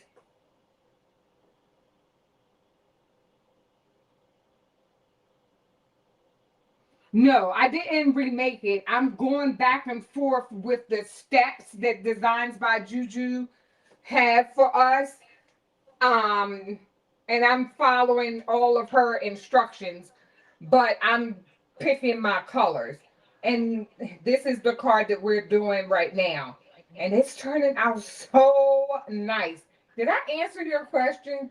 No, I didn't remake it. I'm going back and forth with the steps that Designs by JuJu have for us. Um, and I'm following all of her instructions, but I'm picking my colors. And this is the card that we're doing right now. And it's turning out so nice. Did I answer your question?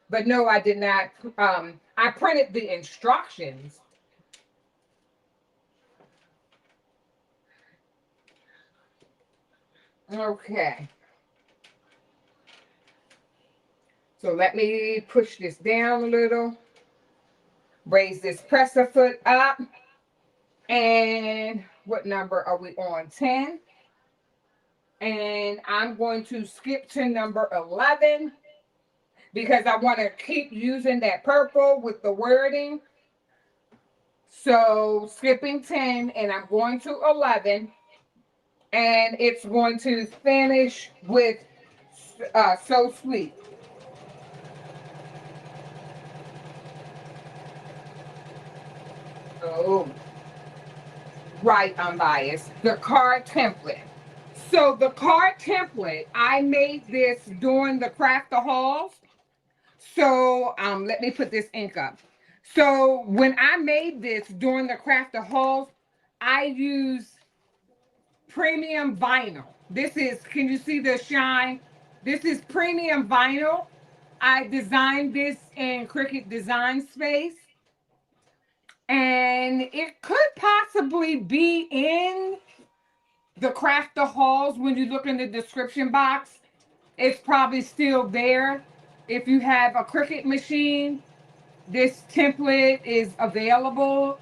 But no, I did not. I printed the instructions. Okay. So let me push this down a little. Raise this presser foot up. And what number are we on? 10. And I'm going to skip to number 11 because I want to keep using that purple with the wording. So skipping 10 and I'm going to 11. And it's going to finish with So Sweet. Oh, right, unbiased. The card template. So the card template, I made this during the craft the halls. So let me put this ink up. So when I made this during the craft the halls, I used premium vinyl. This is, can you see the shine? This is premium vinyl. I designed this in Cricut Design Space. And it could possibly be in the craft the halls when you look in the description box. It's probably still there. If you have a Cricut machine, this template is available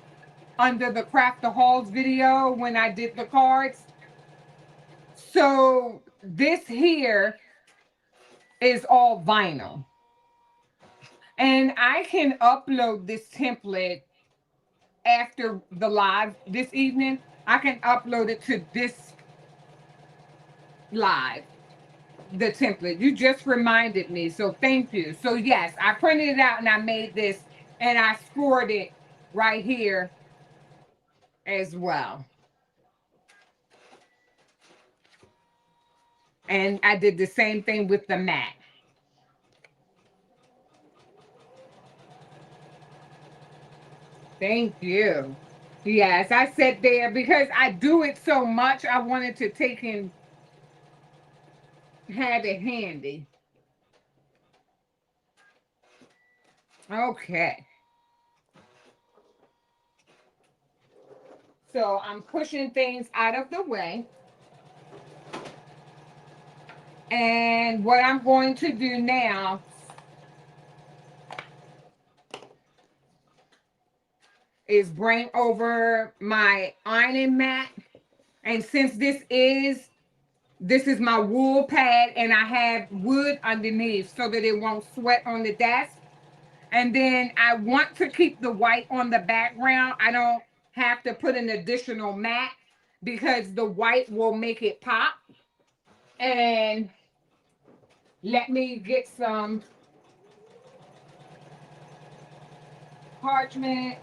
under the Craft the Halls video when I did the cards. So this here is all vinyl. And I can upload this template after the live this evening. I can upload it to this live, the template. You just reminded me, so thank you. So yes, I printed it out and I made this and I scored it right here as well. And I did the same thing with the mat. Thank you. Yes, I sat there because I do it so much. I wanted to take and have it handy. Okay. So I'm pushing things out of the way. And what I'm going to do now is bring over my ironing mat. And since this is my wool pad and I have wood underneath so that it won't sweat on the desk. And then I want to keep the white on the background. I don't have to put an additional mat because the white will make it pop. And let me get some parchment.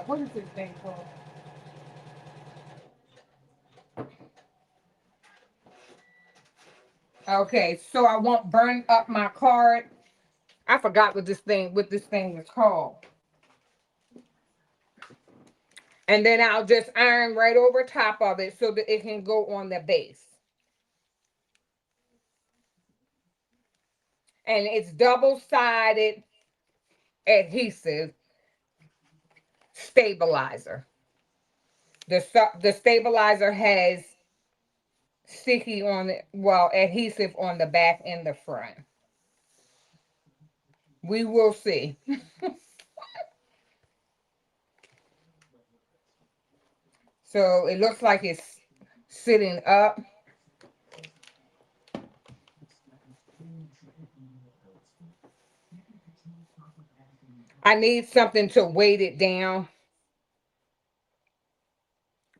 What is this thing called? Okay, so I won't burn up my card. I forgot what this thing is called. And then I'll just iron right over top of it so that it can go on the base. And it's double-sided adhesive stabilizer. The stabilizer has sticky on it, well, adhesive on the back and the front. We will see. So it looks like it's sitting up. I need something to weight it down.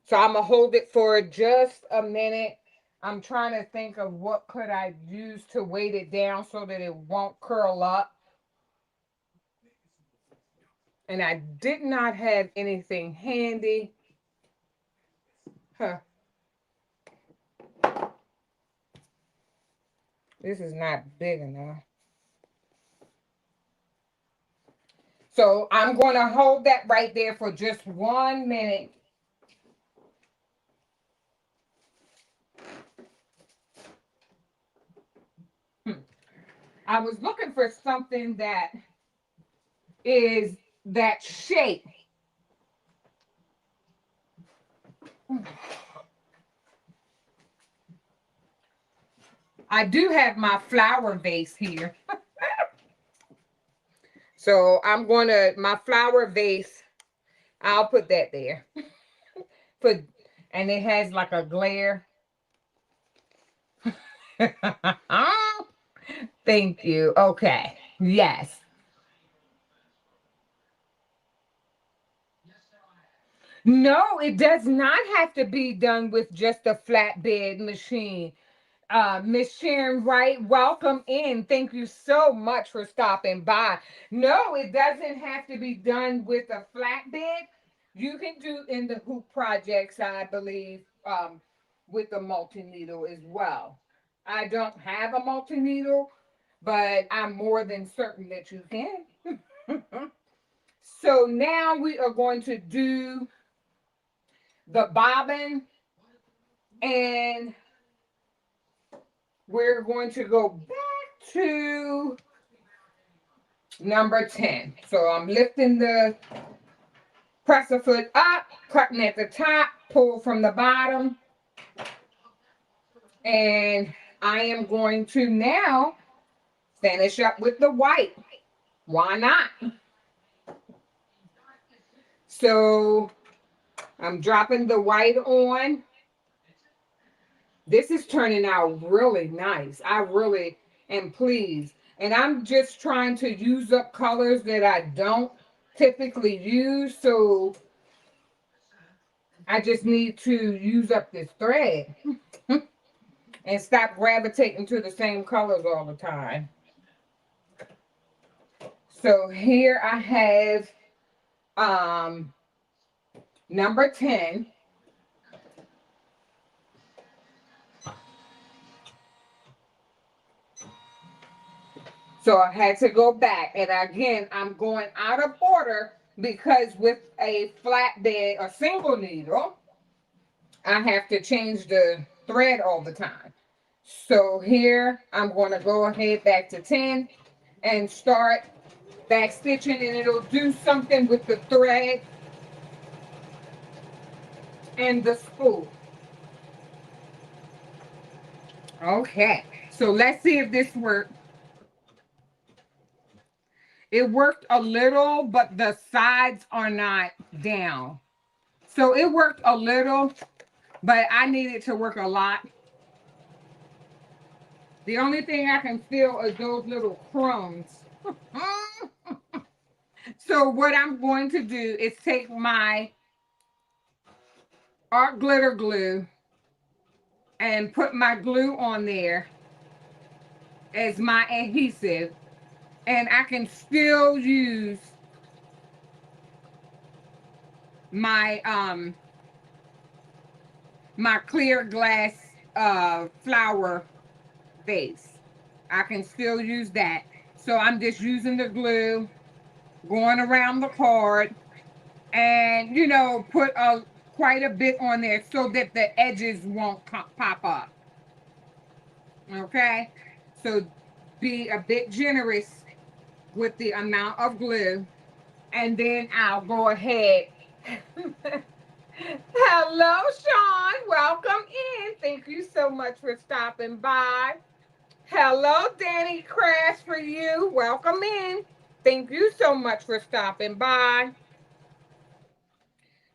So I'm gonna hold it for just a minute. I'm trying to think of what could I use to weight it down so that it won't curl up. And I did not have anything handy. Huh. This is not big enough. So I'm going to hold that right there for just 1 minute. I was looking for something that is that shape. I do have my flower vase here. So I'm going to, my flower vase, I'll put that there. And it has like a glare. Thank you. Okay. Yes. No, it does not have to be done with just a flatbed machine. Miss Sharon Wright, welcome in. Thank you so much for stopping by. No, it doesn't have to be done with a flatbed. You can do in the hoop projects, I believe, with a multi-needle as well. I don't have a multi-needle, but I'm more than certain that you can. So now we are going to do the bobbin, and we're going to go back to number 10. So I'm lifting the presser foot up, cutting at the top, pull from the bottom, and I am going to now finish up with the white. Why not? So I'm dropping the white on. This is turning out really nice. I really am pleased. And I'm just trying to use up colors that I don't typically use. So I just need to use up this thread and stop gravitating to the same colors all the time. So here I have number 10. So I had to go back. And again, I'm going out of order because with a flatbed or single needle, I have to change the thread all the time. So here I'm going to go ahead back to 10 and start back stitching, and it'll do something with the thread and the spool. Okay, so let's see if this worked. It worked a little, but the sides are not down. So it worked a little, but I need it to work a lot. The only thing I can feel is those little crumbs. So what I'm going to do is take my art glitter glue and put my glue on there as my adhesive, and I can still use my my clear glass flower base. I can still use that. So I'm just using the glue, going around the card, and put quite a bit on there so that the edges won't pop up. Okay, so be a bit generous with the amount of glue, and then I'll go ahead. Hello, Sean. Welcome in. Thank you so much for stopping by. Hello, Danny Crash, for you. Welcome in. Thank you so much for stopping by.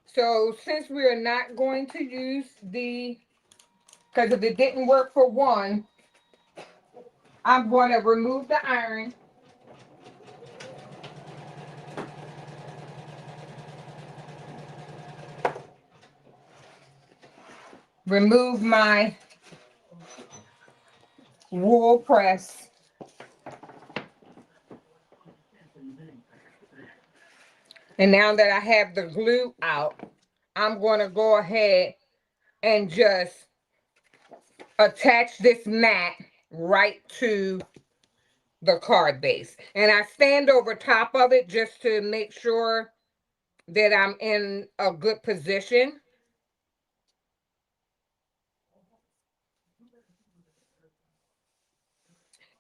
So since we are not going to use because if it didn't work for one, I'm going to remove the iron. Remove my wool press. And now that I have the glue out, I'm going to go ahead and just attach this mat right to the card base. And I stand over top of it just to make sure that I'm in a good position.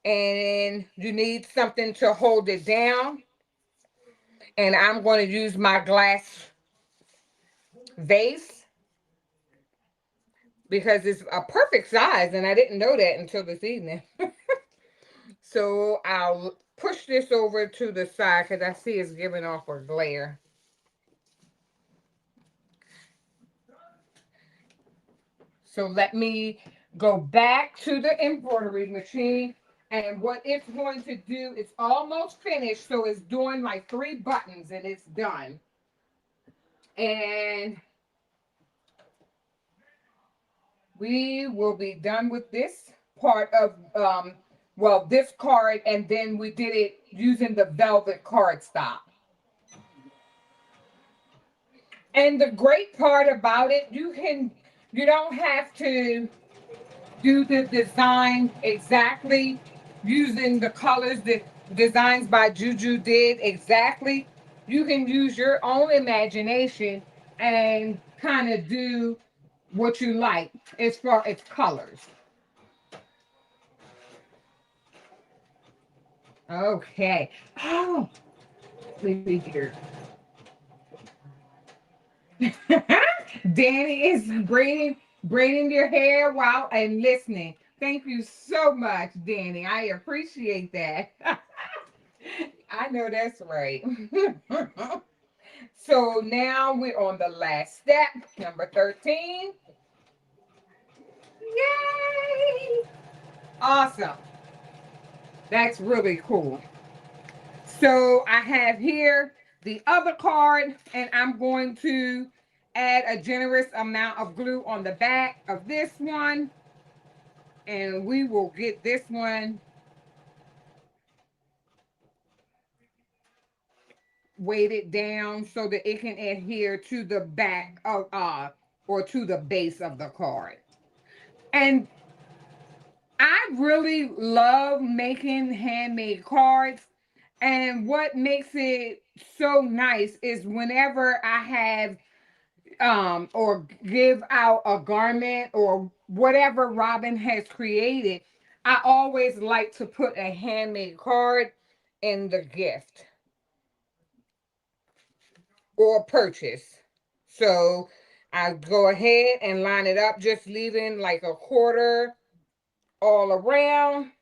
And you need something to hold it down. And I'm going to use my glass vase because it's a perfect size, and I didn't know that until this evening. So I'll push this over to the side because I see it's giving off a glare. So let me go back to the embroidery machine. And what it's going to do, it's almost finished. So it's doing like 3 buttons and it's done. And we will be done with this part of, well, this card. And then we did it using the velvet cardstock. And the great part about it, you don't have to do the design exactly using the colors that Designs by JuJu did exactly. You can use your own imagination and kind of do what you like as far as colors. Okay. Oh, let me see here. Danny is braiding your hair while and listening. Thank you so much, Danny. I appreciate that. I know that's right. So now we're on the last step, number 13. Yay! Awesome. That's really cool. So I have here the other card, and I'm going to add a generous amount of glue on the back of this one. And we will get this one weighted down so that it can adhere to the back of or to the base of the card. And I really love making handmade cards. And what makes it so nice is whenever I have or give out a garment or whatever Robin has created, I always like to put a handmade card in the gift or purchase. So I go ahead and line it up, just leaving like a quarter all around.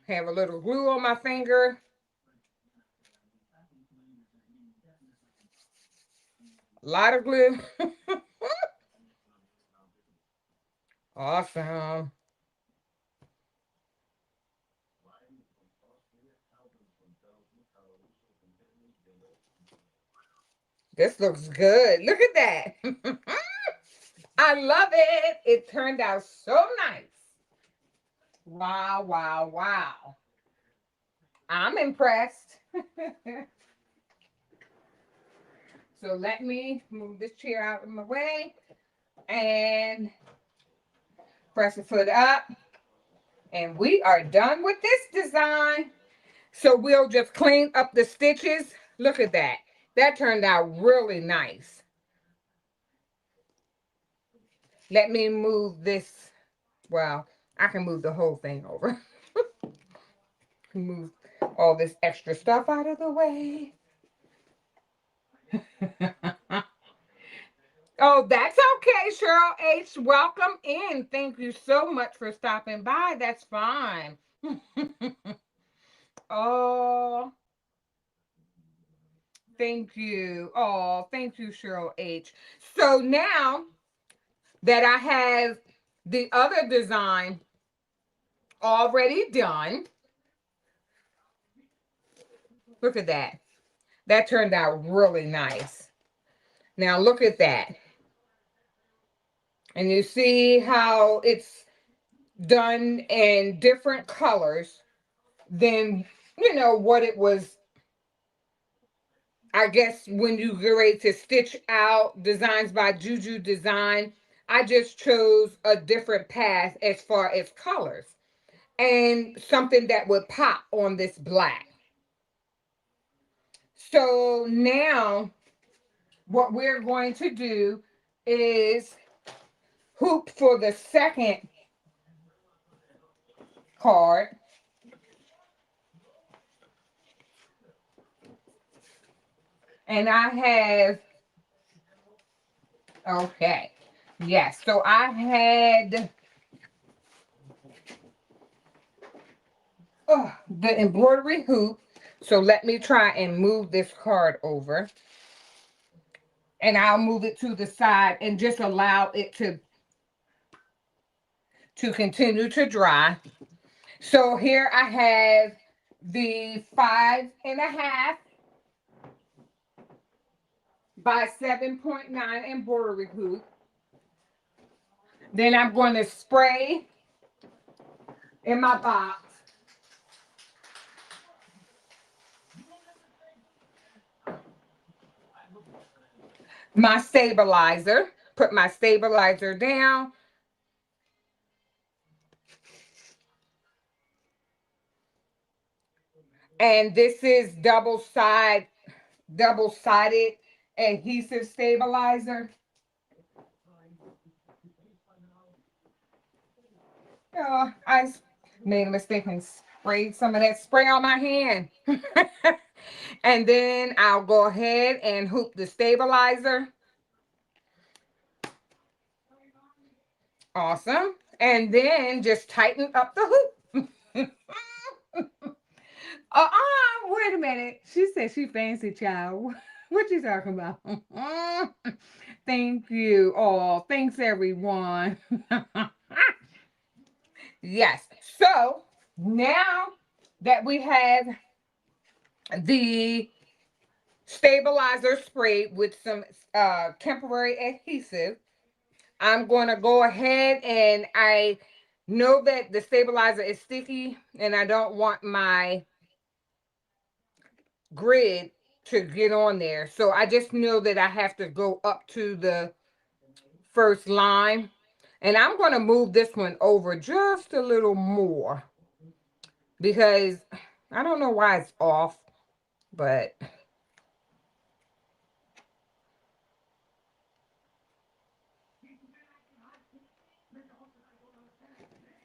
Have a little glue on my finger. A lot of glue. Awesome. This looks good. Look at that. I love it. It turned out so nice. Wow, wow, wow. I'm impressed. So let me move this chair out of my way and press the foot up. And we are done with this design. So we'll just clean up the stitches. Look at that. That turned out really nice. Let me move this. Well, I can move the whole thing over. Move all this extra stuff out of the way. Oh, that's okay, Cheryl H. Welcome in. Thank you so much for stopping by. That's fine. Oh, thank you. Oh, thank you, Cheryl H. So now that I have the other design already done, look at that. That turned out really nice. Now look at that. And you see how it's done in different colors than, what it was, I guess, when you get ready to stitch out Designs by JuJu Design. I just chose a different path as far as colors and something that would pop on this black. So now what we're going to do is hoop for the second card. And I have, okay, yes, so I had the embroidery hoop. So let me try and move this card over. And I'll move it to the side and just allow it to continue to dry. So here I have the 5.5 by 7.9 embroidery hoop. Then I'm going to spray in my box my stabilizer. Put my stabilizer down. And this is double-sided adhesive stabilizer. Oh, I made a mistake and sprayed some of that spray on my hand. And then I'll go ahead and hoop the stabilizer. Awesome. And then just tighten up the hoop. Wait a minute. She said she fancy, child. What you talking about? Thank you. Oh, thanks everyone. Yes. So now that we have the stabilizer sprayed with some temporary adhesive, I'm going to go ahead, and I know that the stabilizer is sticky and I don't want my grid to get on there. So I just know that I have to go up to the first line. And I'm going to move this one over just a little more because I don't know why it's off, but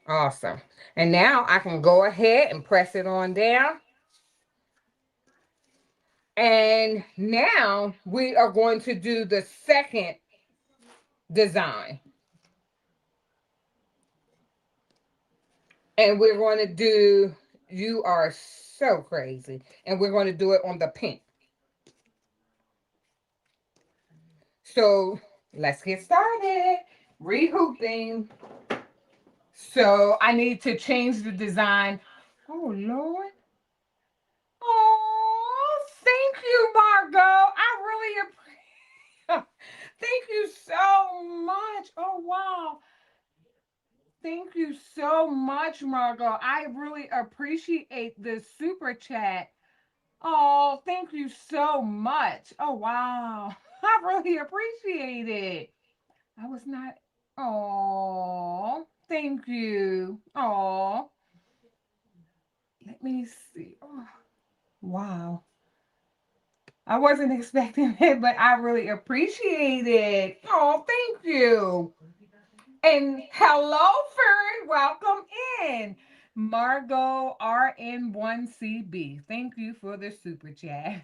awesome. And now I can go ahead and press it on down. And now we are going to do the second design. And we're going to do, you are so crazy. And we're going to do it on the pink. So let's get started. Rehooping. So I need to change the design. Oh, Lord. Oh, thank you, Margot. I really appreciate. Thank you so much. Oh, wow. Thank you so much, Margot. I really appreciate the super chat. Oh, thank you so much. Oh, wow. I really appreciate it. I was not. Oh, thank you. Oh, let me see. Oh, wow. I wasn't expecting it, but I really appreciate it. Oh, thank you. And hello, Fern. Welcome in. Margot RN1CB. Thank you for the super chat.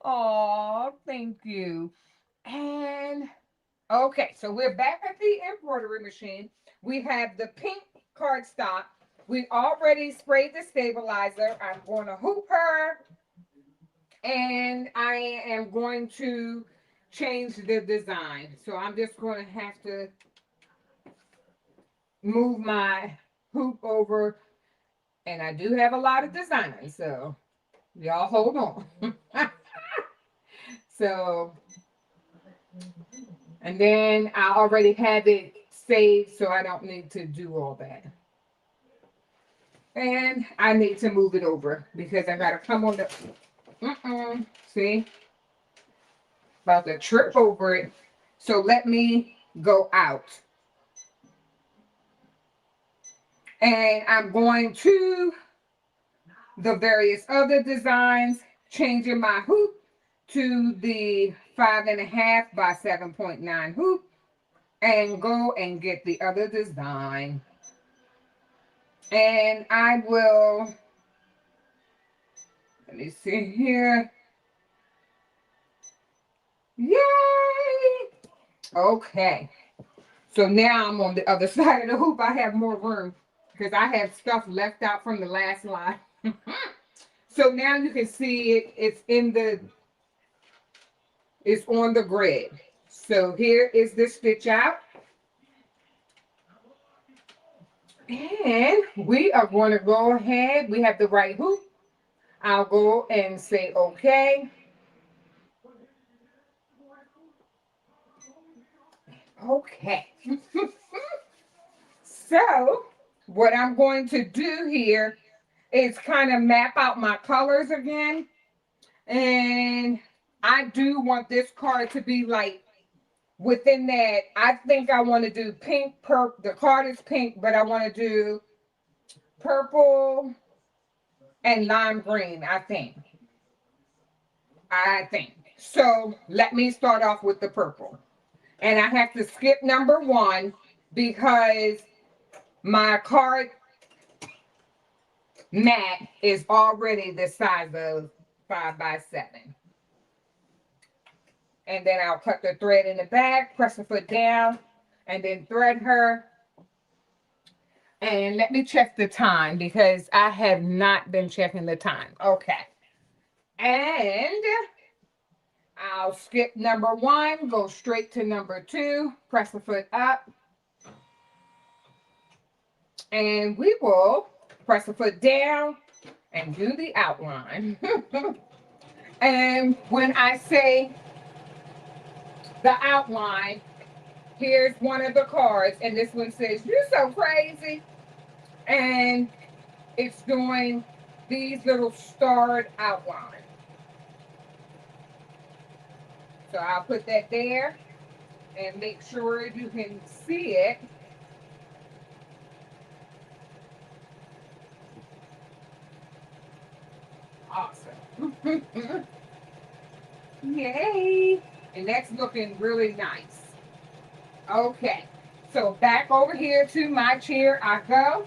Oh, thank you. And okay, so we're back at the embroidery machine. We have the pink cardstock. We already sprayed the stabilizer. I'm going to hoop her, and I am going to change the design. So I'm just going to have to move my hoop over, and I do have a lot of designs, so y'all hold on. So, and then I already have it saved, so I don't need to do all that. And I need to move it over because I gotta come on the, see, about to trip over it. So let me go out. And I'm going to the various other designs, changing my hoop to the 5.5 by 7.9 hoop, and go and get the other design. And I will, let me see here. Yay! Okay. So now I'm on the other side of the hoop. I have more room because I have stuff left out from the last line. So now you can see it. It's on the grid. So here is the stitch out. And we are going to go ahead. We have the right hoop. I'll go and say okay. Okay. So what I'm going to do here is kind of map out my colors again. And I do want this card to be like within that. I think I want to do pink, purple. The card is pink, but I want to do purple and lime green, I think. So let me start off with the purple. And I have to skip number 1 because my card mat is already the size of 5 by 7. And then I'll cut the thread in the back, press the foot down, and then thread her. And let me check the time because I have not been checking the time. Okay. And I'll skip number 1, go straight to number 2, press the foot up. And we will press the foot down and do the outline. And when I say the outline, here's one of the cards, and this one says, "You're so crazy." And it's doing these little starred outlines. So I'll put that there and make sure you can see it. Yay! And that's looking really nice. Okay, so back over here to my chair I go.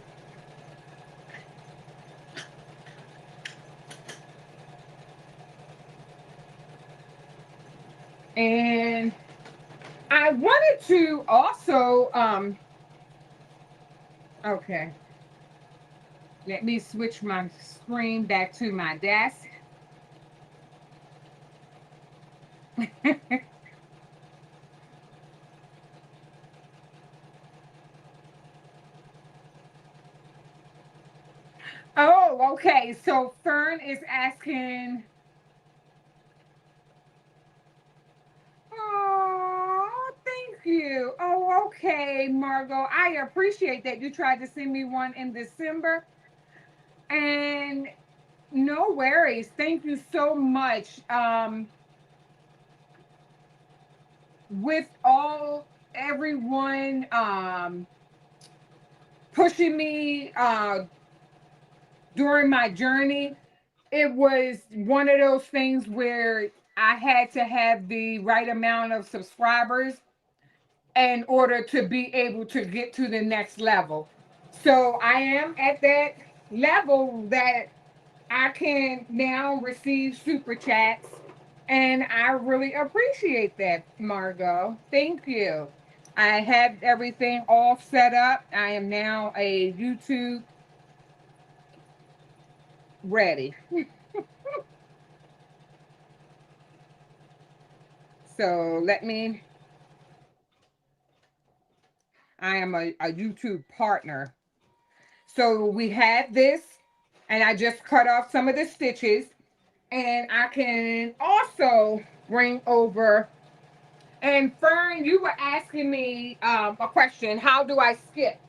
And I wanted to also, okay, let me switch my screen back to my desk. Oh, okay. So Fern is asking, oh, thank you. Oh, okay, Margot. I appreciate that you tried to send me one in December. And no worries. Thank you so much. With all everyone pushing me during my journey, it was one of those things where I had to have the right amount of subscribers in order to be able to get to the next level. So I am at that level that I can now receive super chats, and I really appreciate that, Margot. Thank you. I have everything all set up. I am now a YouTube ready. So let me, I am a YouTube partner. So we have this, and I just cut off some of the stitches, and I can also bring over. And Fern, you were asking me a question. How do I skip?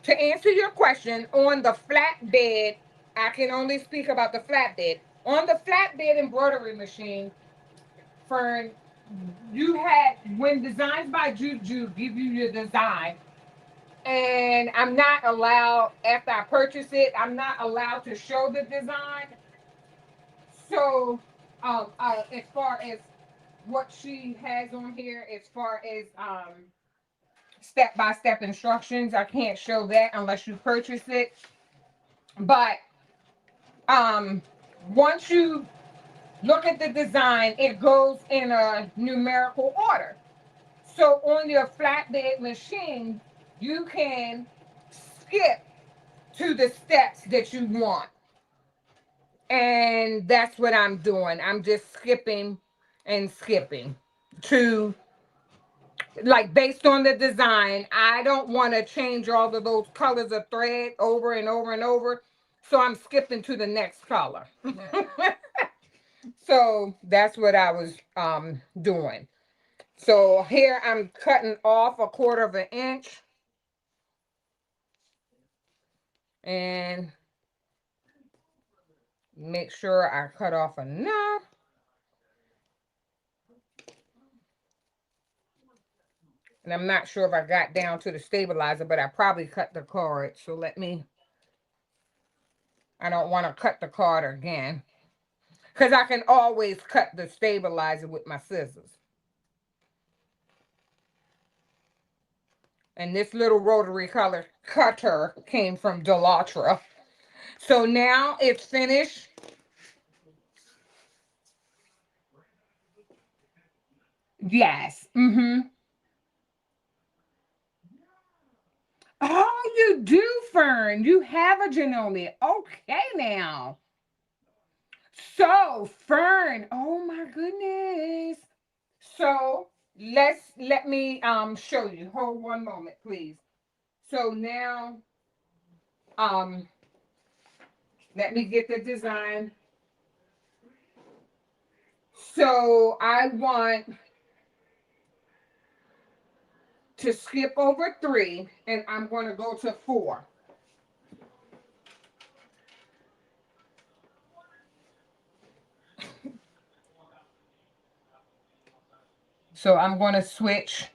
To answer your question, on the flatbed, I can only speak about the flatbed. On the flatbed embroidery machine, Fern, you had, when Designs by JuJu give you your design, and I'm not allowed, after I purchase it, I'm not allowed to show the design. So, as far as what she has on here, as far as step-by-step instructions, I can't show that unless you purchase it. But um, once you look at the design, it goes in a numerical order. So on your flatbed machine, you can skip to the steps that you want. And that's what I'm doing. I'm just skipping and skipping to, like, based on the design. I don't want to change all of those colors of thread over and over and over. So I'm skipping to the next color. So that's what I was doing. So here I'm cutting off 1/4 of an inch, and make sure I cut off enough. And I'm not sure if I got down to the stabilizer, but I probably cut the card. So let me, I don't want to cut the card again, because I can always cut the stabilizer with my scissors. And this little rotary color cutter came from Delotra. So now it's finished. Yes. Mm-hmm. Oh, you do, Fern. You have a Janome. Okay, now. So, Fern, oh my goodness. So, let me show you. Hold one moment, please. So now um let me get the design. So, I want to skip over 3, and I'm going to go to 4. So, I'm going to switch.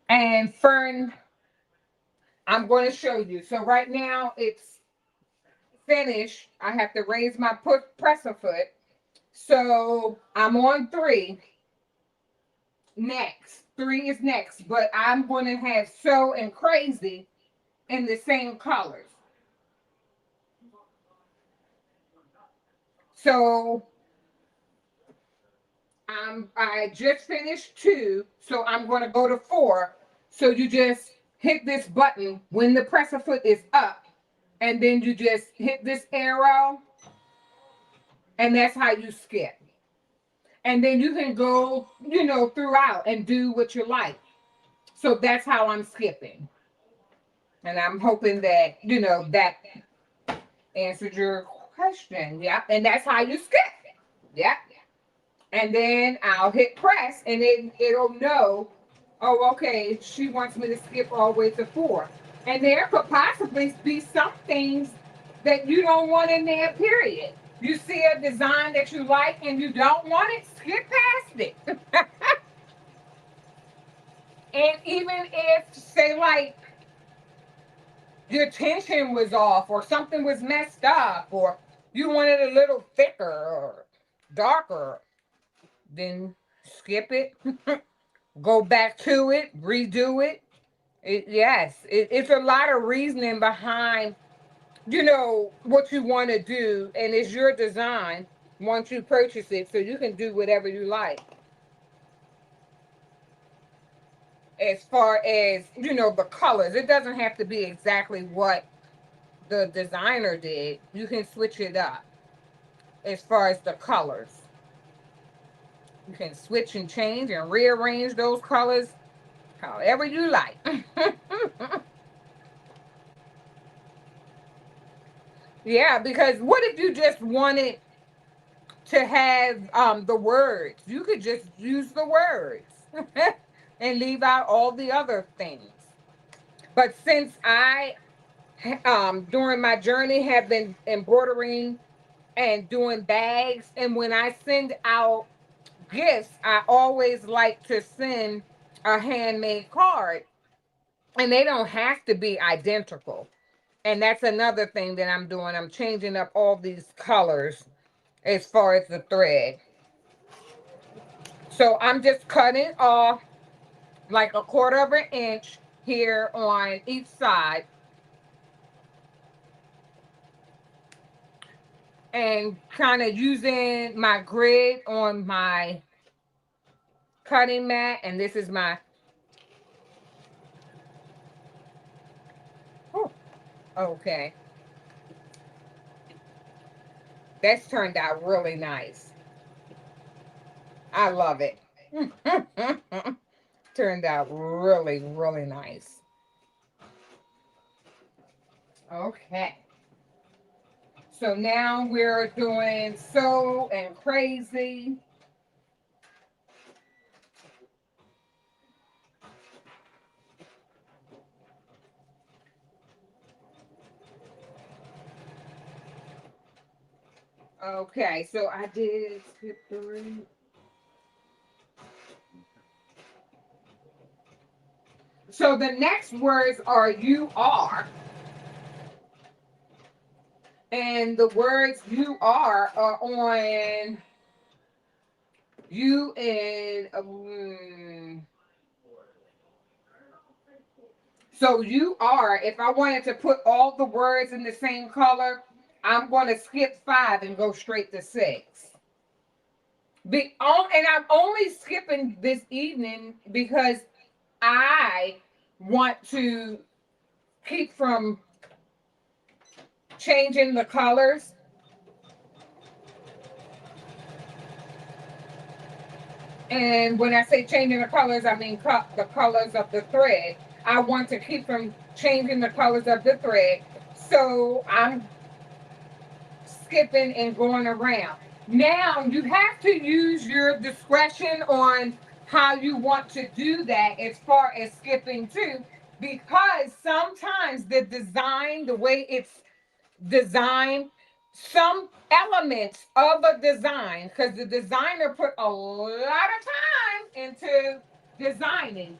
And Fern, I'm going to show you. So right now it's finished. I have to raise my presser foot. So I'm on 3 next. 3 is next, but I'm going to have So and Crazy in the same colors. So I just finished 2, so I'm going to go to 4. So you just hit this button when the presser foot is up, and then you just hit this arrow, and that's how you skip. And then you can go, throughout and do what you like. So that's how I'm skipping. And I'm hoping that, that answered your question. Yeah. And that's how you skip. Yeah. And then I'll hit press and it'll know, oh, okay, she wants me to skip all the way to 4. And there could possibly be some things that you don't want in there, period. You see a design that you like and you don't want it, skip past it. And even if, say, like, your tension was off or something was messed up or you wanted a little thicker or darker, then skip it, go back to it, redo it. It's a lot of reasoning behind, what you want to do, and it's your design once you purchase it, so you can do whatever you like. As far as, the colors, it doesn't have to be exactly what the designer did. You can switch it up as far as the colors. You can switch and change and rearrange those colors however you like. Yeah, because what if you just wanted to have the words? You could just use the words and leave out all the other things. But since I during my journey have been embroidering and doing bags, and when I send out gifts, I always like to send a handmade card, and they don't have to be identical. And that's another thing that I'm doing. I'm changing up all these colors as far as the thread. So I'm just cutting off like a 1/4 inch here on each side and kind of using my grid on my cutting mat. And this is my, oh, okay. That's turned out really nice. I love it. Turned out really, really nice. Okay. So now we're doing So and Crazy. Okay, so I did skip 3. So the next words are you are. And the words you are on you and so you are, if I wanted to put all the words in the same color, I'm going to skip 5 and go straight to 6. And I'm only skipping this evening because I want to keep from changing the colors. And when I say changing the colors, I mean the colors of the thread. I want to keep from changing the colors of the thread. So I'm skipping and going around. Now you have to use your discretion on how you want to do that as far as skipping too, because sometimes the design, the way it's designed, some elements of a design, because the designer put a lot of time into designing,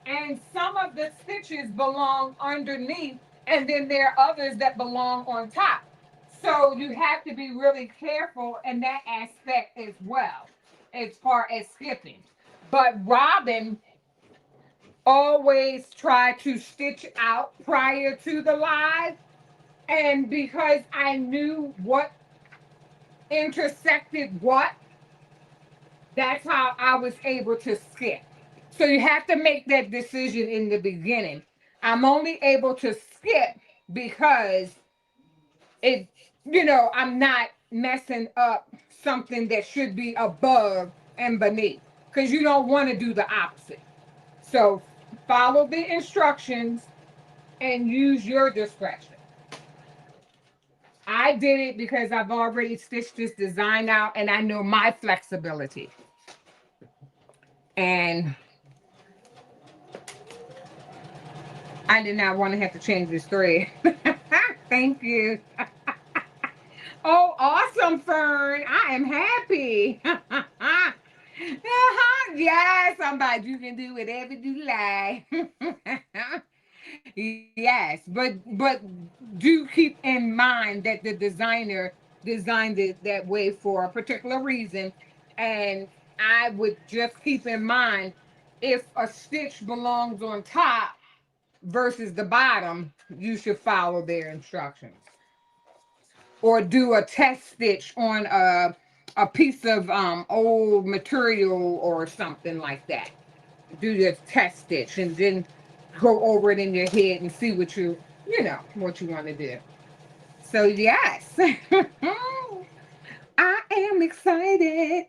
and some of the stitches belong underneath, and then there are others that belong on top. So you have to be really careful in that aspect as well, as far as skipping. But Robin always tried to stitch out prior to the live. And because I knew what intersected what, that's how I was able to skip. So you have to make that decision in the beginning. I'm only able to skip because it, I'm not messing up something that should be above and beneath, because you don't want to do the opposite. So follow the instructions and use your discretion. I did it because I've already stitched this design out and I know my flexibility. And I did not want to have to change this thread. Thank you. Oh, awesome, Fern. I am happy. Yes, somebody, you can do whatever you like. Yes, but do keep in mind that the designer designed it that way for a particular reason. And I would just keep in mind, if a stitch belongs on top versus the bottom, you should follow their instructions. Or do a test stitch on a piece of old material or something like that. Do your test stitch and then go over it in your head and see what what you want to do. So yes, I am excited.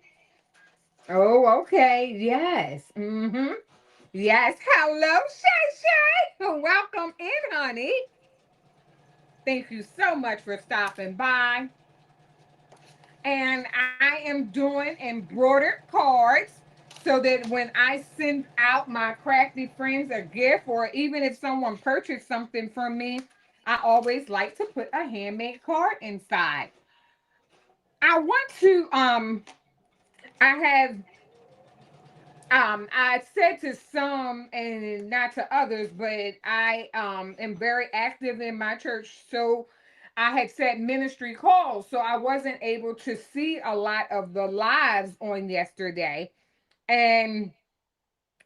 Oh, okay. Yes. Yes. Hello, Shay Shay. Welcome in, honey. Thank you so much for stopping by. And I am doing embroidered cards so that when I send out my crafty friends a gift, or even if someone purchased something from me, I always like to put a handmade card inside. I want to I have I said to some and not to others, but I am very active in my church. So I had set ministry calls, so I wasn't able to see a lot of the lives on yesterday. And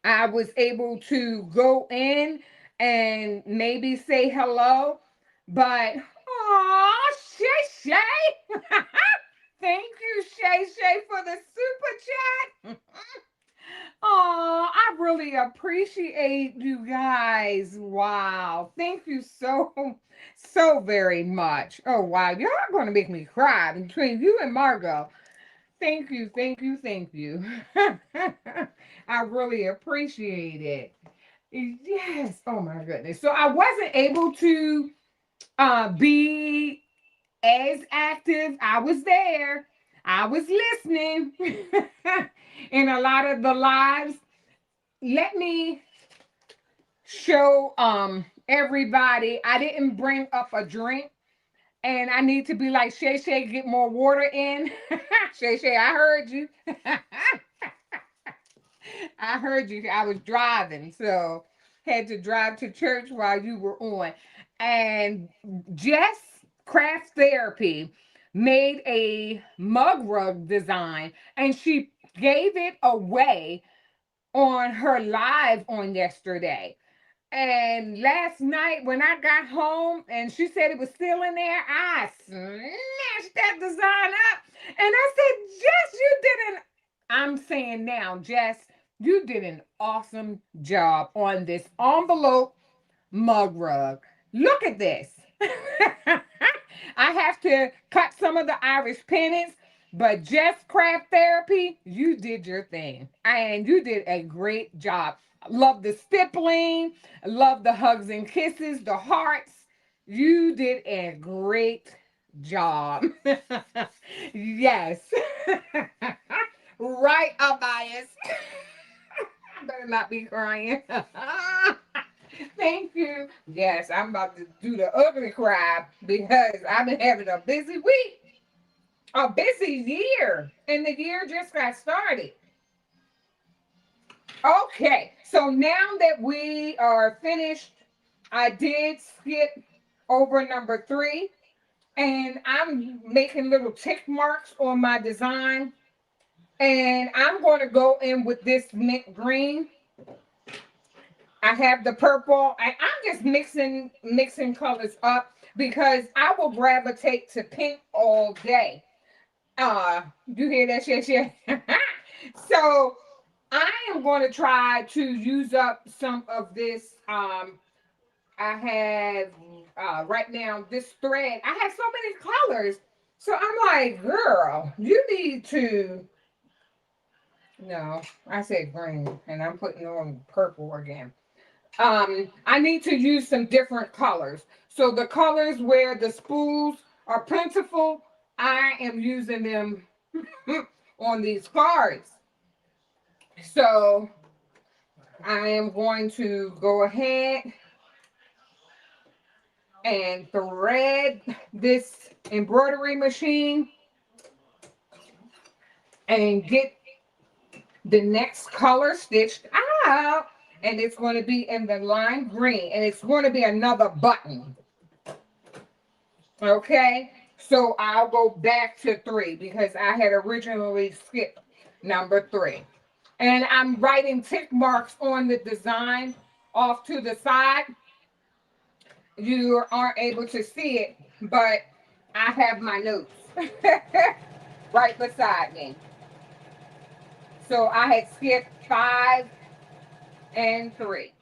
I was able to go in and maybe say hello, but oh, Shay Shay. Thank you, Shay Shay, for the super chat. Oh, I really appreciate you guys. Wow. Thank you so very much. Oh, wow. Y'all are going to make me cry between you and Margot. Thank you, thank you, thank you. I really appreciate it. Yes. Oh, my goodness. So I wasn't able to be as active. I was there. I was listening in a lot of the lives. Let me show everybody. I didn't bring up a drink, and I need to be like Shay Shay, get more water in. Shay Shay, I heard you. I heard you. I was driving, so had to drive to church while you were on. And Jess Craft Therapy made a mug rug design, and she gave it away on her live on yesterday. And last night when I got home and she said it was still in there, I snatched that design up and I said, Jess, you did an, I'm saying now, Jess, you did an awesome job on this envelope mug rug. Look at this. I have to cut some of the Irish pennants, but Just Craft Therapy, you did your thing. And you did a great job. Love the stippling, love the hugs and kisses, the hearts. You did a great job. Yes. Right, Abias. I better not be crying. Thank you. Yes, I'm about to do the ugly cry because I've been having a busy week, a busy year, and the year just got started. Okay, so now that we are finished, I did skip over number 3. And I'm making little tick marks on my design. And I'm going to go in with this mint green. I have the purple, and I'm just mixing colors up because I will gravitate to pink all day. You hear that shit? So I am going to try to use up some of this. I have right now this thread. I have so many colors. So I'm like, girl, you need to. No, I said green, and I'm putting on purple again. I need to use some different colors. So the colors where the spools are plentiful, I am using them on these cards. So I am going to go ahead and thread this embroidery machine and get the next color stitched out. And it's going to be in the lime green, and it's going to be another button. Okay, so I'll go back to 3 because I had originally skipped number 3. And I'm writing tick marks on the design off to the side. You aren't able to see it, but I have my notes right beside me. So I had skipped 5 and 3.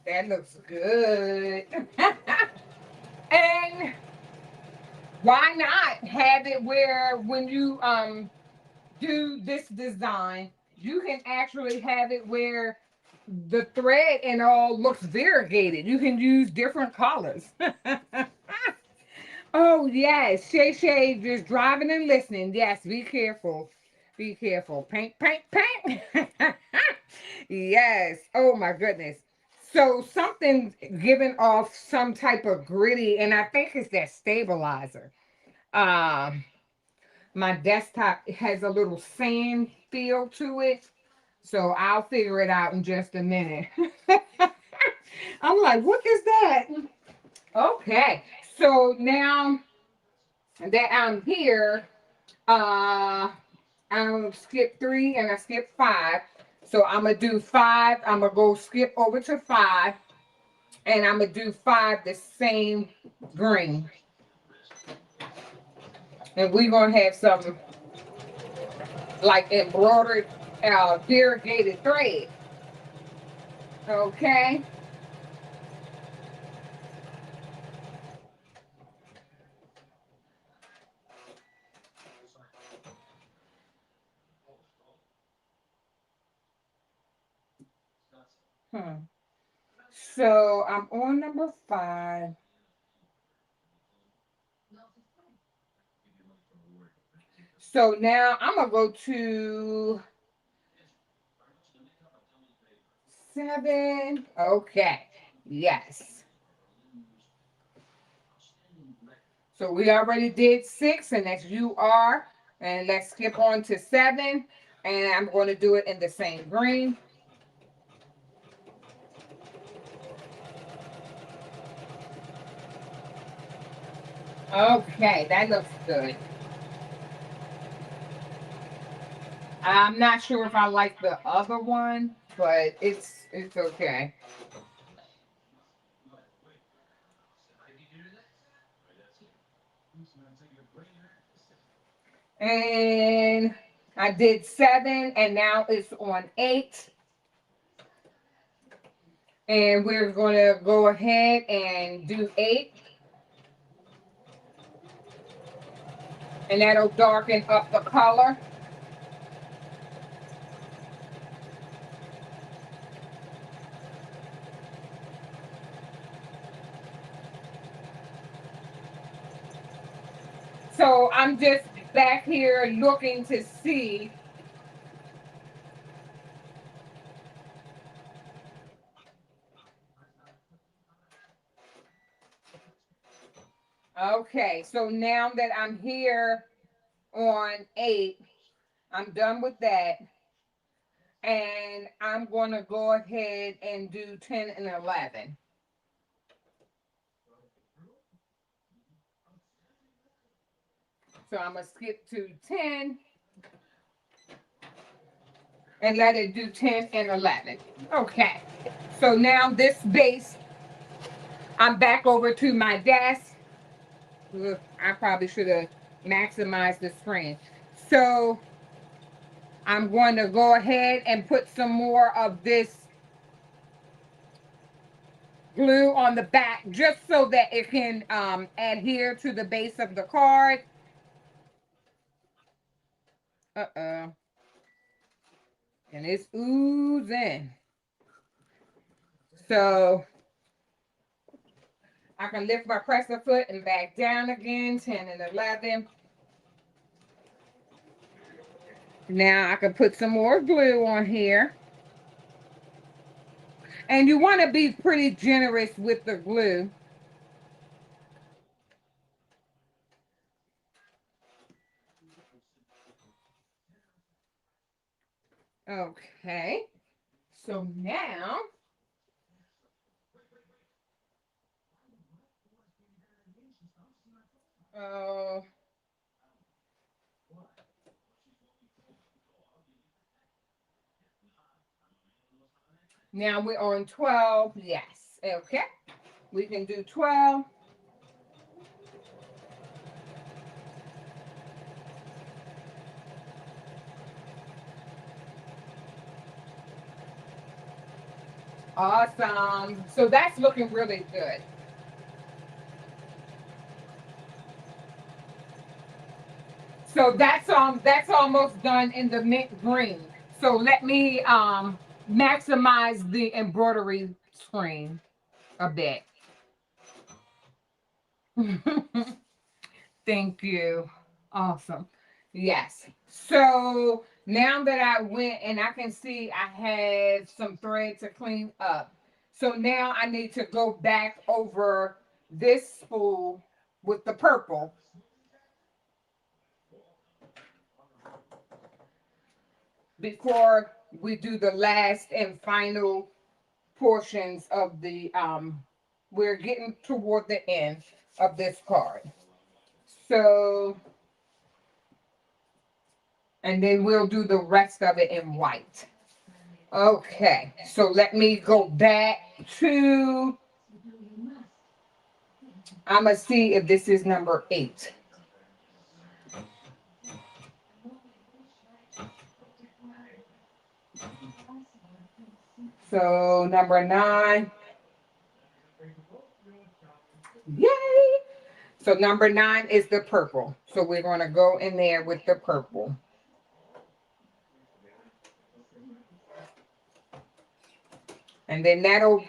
That looks good. And why not have it where when you do this design, you can actually have it where the thread and all looks variegated. You can use different colors. Oh, yes. Shay Shay just driving and listening. Yes, be careful. Be careful. Paint, paint, paint. Yes. Oh, my goodness. So something's giving off some type of gritty, and I think it's that stabilizer. Um, my desktop has a little sand feel to it. So I'll figure it out in just a minute. I'm like, what is that? Okay. So now that I'm here, I'm skip 3 and I skip 5. So I'm gonna do 5. I'm gonna go skip over to 5, and I'm gonna do 5 the same green. And we're gonna have some like embroidered variegated thread. Okay. Hmm. So I'm on number 5. So now I'm gonna go to 7. Okay. Yes. So we already did 6, and that's you are. And let's skip on to 7. And I'm going to do it in the same green. Okay, that looks good. I'm not sure if I like the other one, but it's okay. And I did 7, and now it's on 8. And we're going to go ahead and do 8. And that'll darken up the color. So I'm just back here looking to see. Okay, so now that I'm here on 8, I'm done with that. And I'm going to go ahead and do 10 and 11. So I'm going to skip to 10 and let it do 10 and 11. Okay. So now this base, I'm back over to my desk. Ugh, I probably should have maximized the screen. So I'm going to go ahead and put some more of this glue on the back just so that it can adhere to the base of the card. Uh-oh. And it's oozing. So I can lift my presser foot and back down again, 10 and 11. Now I can put some more glue on here. And you want to be pretty generous with the glue. Okay. So now uh, now we're on 12. Yes. Okay. We can do 12. Awesome. So that's looking really good. So that's almost done in the mint green. So let me maximize the embroidery screen a bit. Thank you. Awesome. Yes. So now that I went and I can see I have some thread to clean up. So now I need to go back over this spool with the purple. Before we do the last and final portions of the we're getting toward the end of this card. So, and then we'll do the rest of it in white. Okay, so let me go back to, I'm gonna see if this is number 8. So number 9. Yay! So number 9 is the purple. So we're gonna go in there with the purple. And then that'll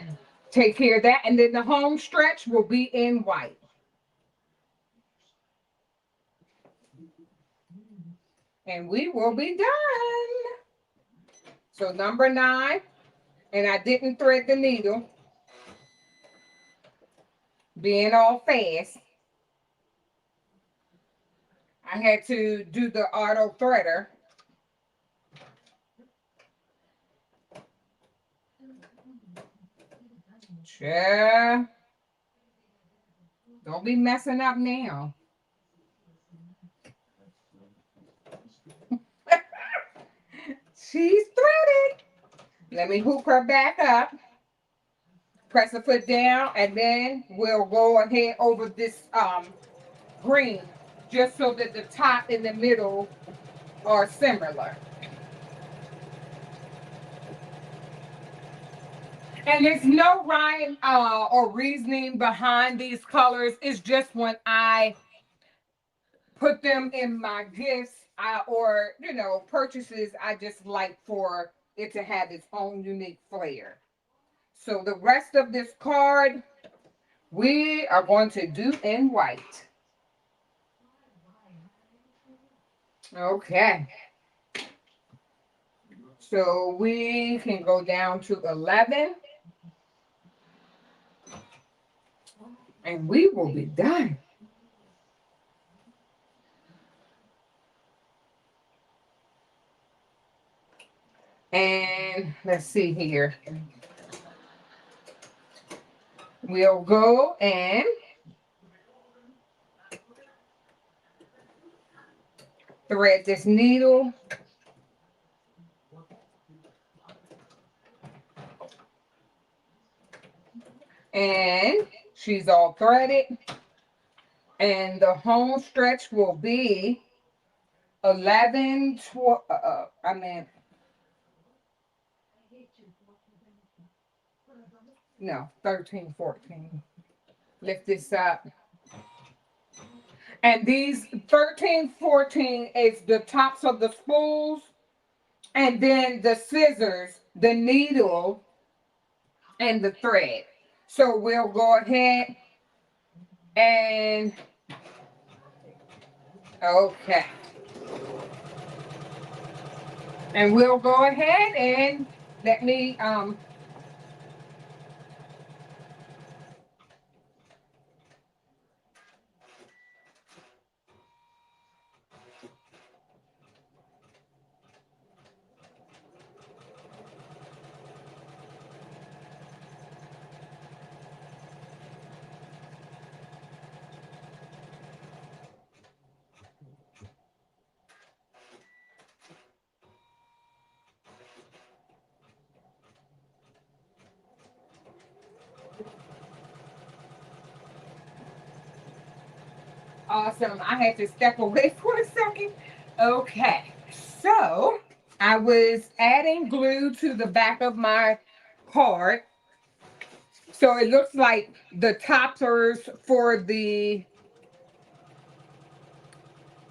take care of that. And then the home stretch will be in white. And we will be done. So number 9, and I didn't thread the needle, being all fast. I had to do the auto threader. Sure. Don't be messing up now. She's threaded. Let me hook her back up. Press her foot down, and then we'll go ahead over this green, just so that the top and the middle are similar. And there's no rhyme or reasoning behind these colors. It's just when I put them in my gifts or, purchases, I just like for it to have its own unique flair. So the rest of this card, we are going to do in white. Okay. So we can go down to 11. And we will be done. And let's see here. We'll go and thread this needle. And she's all threaded. And the home stretch will be 11, 12, no, 13, 14. Lift this up. And these 13, 14 is the tops of the spools. And then the scissors, the needle, and the thread. So we'll go ahead and, okay. And we'll go ahead and let me, awesome. I had to step away for a second. Okay. So I was adding glue to the back of my card. So it looks like the toppers for the,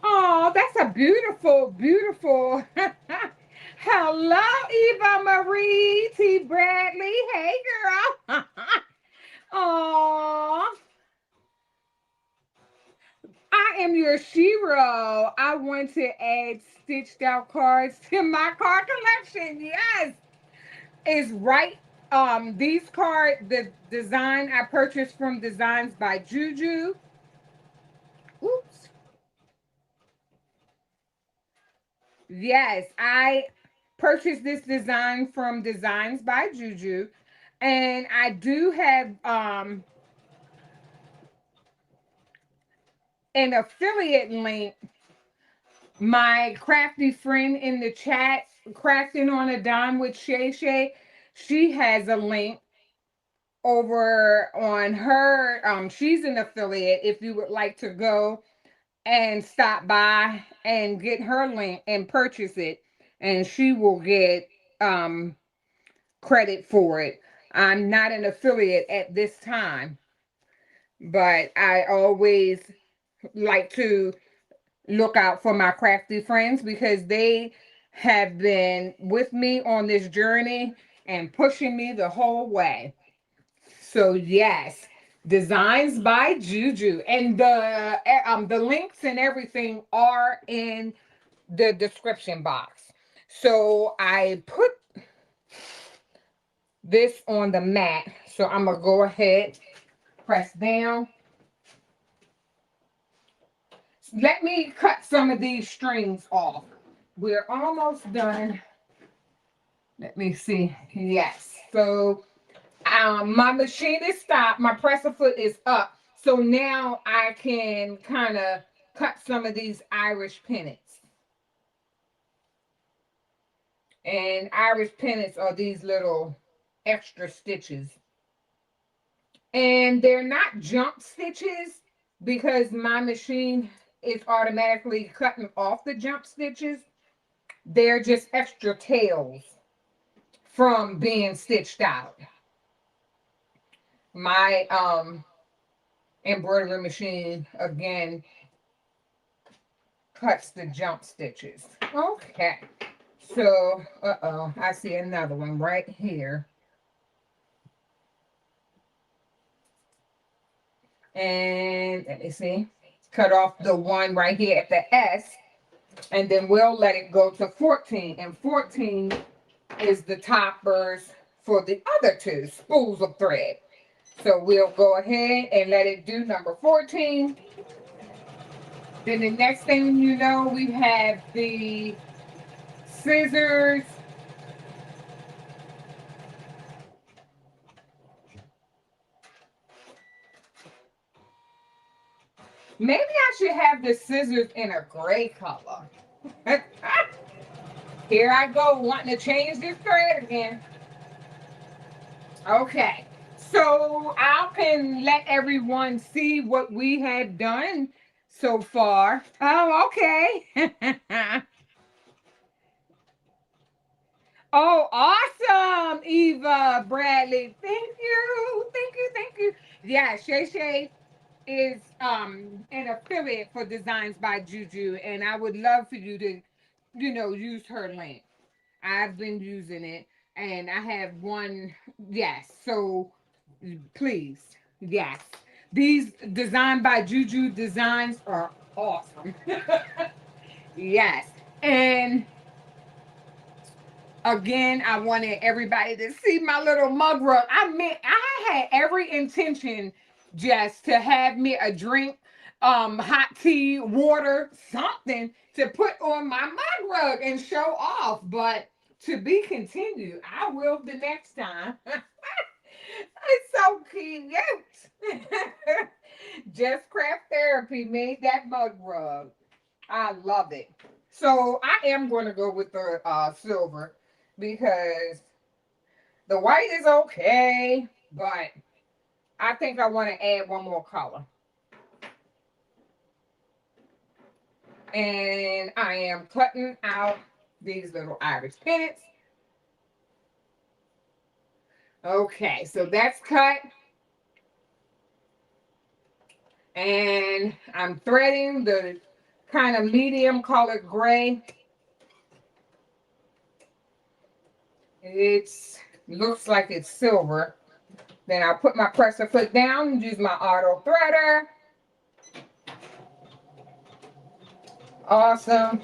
oh, that's a beautiful, beautiful. Hello, Eva Marie T. Bradley. Hey, girl. Oh, I am your Shiro. I want to add stitched out cards to my card collection. Yes, it's right. These cards, the design I purchased from Designs by JuJu. Oops. Yes, I purchased this design from Designs by JuJu, and I do have an affiliate link. My crafty friend in the chat, Crafting on a Dime with Shay Shay, she has a link over on her. She's an affiliate. If you would like to go and stop by and get her link and purchase it, and she will get credit for it. I'm not an affiliate at this time, but I always like to look out for my crafty friends because they have been with me on this journey and pushing me the whole way. So yes, Designs by JuJu, and the links and everything are in the description box. So I put this on the mat. So I'm gonna go ahead, press down. Let me cut some of these strings off. We're almost done. Let me see. Yes. So my machine is stopped. My presser foot is up. So now I can kind of cut some of these Irish pennants. And Irish pennants are these little extra stitches. And they're not jump stitches because my machine is automatically cutting off the jump stitches. They're just extra tails from being stitched out. My embroidery machine again cuts the jump stitches. Okay. So, I see another one right here. And let me see. Cut off the one right here at the S. And then we'll let it go to 14. And 14 is the toppers for the other two spools of thread. So we'll go ahead and let it do number 14. Then the next thing you know, we have the scissors. Maybe I should have the scissors in a gray color. Here I go, wanting to change this thread again. Okay, so I can let everyone see what we had done so far. Oh, okay. Oh, awesome, Eva Bradley. Thank you. Thank you. Thank you. Yeah, Shay Shay is an affiliate for Designs by JuJu, and I would love for you to, use her link. I've been using it, and I have one. Yes, so please, yes, these Designed by JuJu designs are awesome. Yes, and again, I wanted everybody to see my little mug rug. I mean, I had every intention just to have me a drink, hot tea, water, something to put on my mug rug and show off. But to be continued, I will the next time. It's so cute. Just Craft Therapy made that mug rug. I love it. So I am going to go with the silver because the white is okay, but I think I want to add one more color. And I am cutting out these little iris pennants. Okay, so that's cut. And I'm threading the kind of medium colored gray. It looks like it's silver. Then I'll put my presser foot down and use my auto threader. Awesome.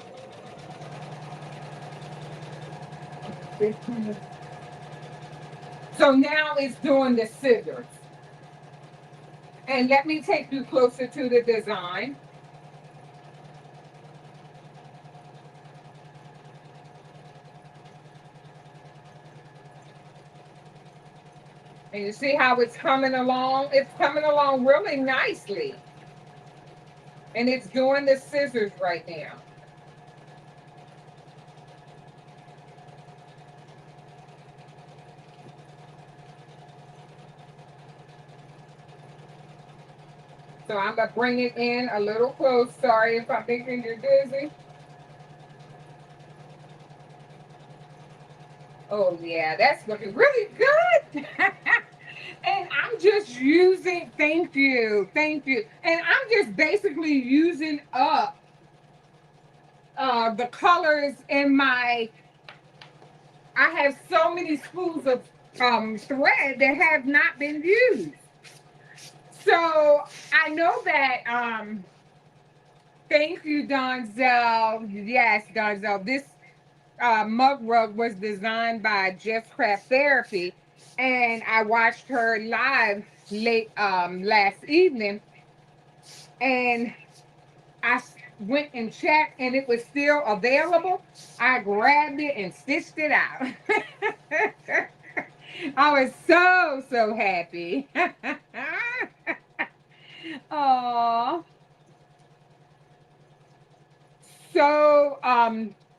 So now it's doing the scissors. And let me take you closer to the design. And you see how it's coming along? It's coming along really nicely. And it's doing the scissors right now. So I'm going to bring it in a little close. Sorry if I'm making you dizzy. Oh, yeah, that's looking really good. And I'm just using, thank you. And I'm just basically using up the colors in my, I have so many spools of thread that have not been used. So I know that, thank you, Donzel. Yes, Donzel. This mug rug was designed by Just Craft Therapy, and I watched her live late last evening, and I went and checked, and it was still available. I grabbed it and stitched it out. I was so happy. Oh, so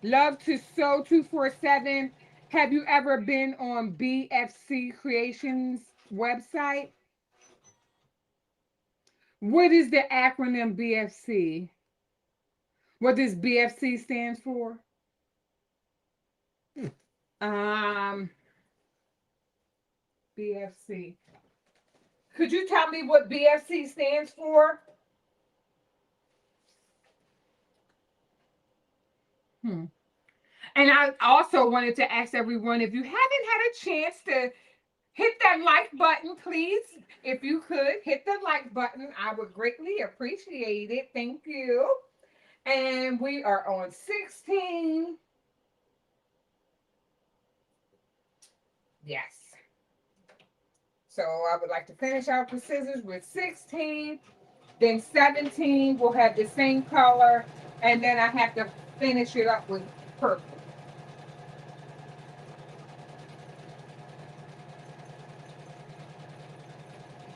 love to sew 247. Have you ever been on BFC Creations website? What is the acronym BFC? What does BFC stands for? Um, BFC. Could you tell me what BFC stands for? Hmm. And I also wanted to ask everyone, if you haven't had a chance to hit that like button, please. If you could hit the like button, I would greatly appreciate it. Thank you. And we are on 16. Yes. So I would like to finish out the scissors with 16. Then 17 will have the same color. And then I have to finish it up with purple.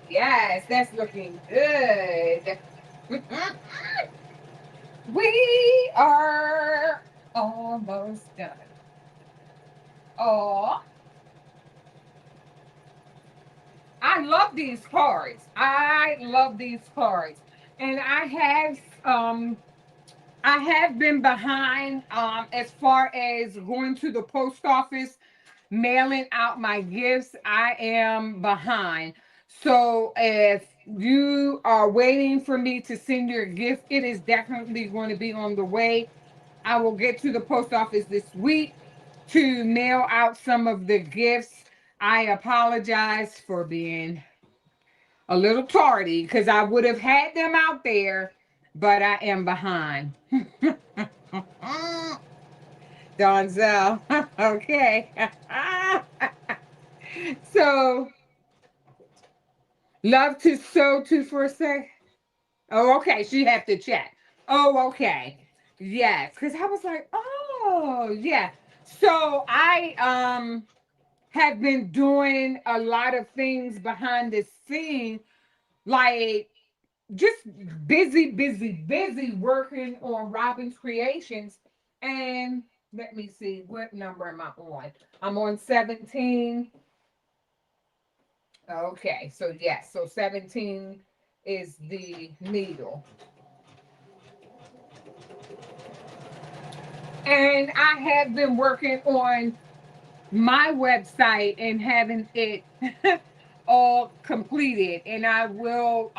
Yes, that's looking good. We are Almost done. Oh, I love these cards. I love these cards. And I have been behind as far as going to the post office, mailing out my gifts. I am behind. So if you are waiting for me to send your gift, it is definitely going to be on the way. I will get to the post office this week to mail out some of the gifts. I apologize for being a little tardy because I would have had them out there, but I am behind. Donzel. Okay. So, love to sew to for a sec. Oh, okay. She have to check. Oh, okay. Yes. Because I was like, oh, yeah. So I have been doing a lot of things behind the scene, like just busy, busy, busy working on Robin's creations. And let me see, what number am I on? I'm on 17. Okay, so yes, so 17 is the needle. And I have been working on my website and having it all completed. And I will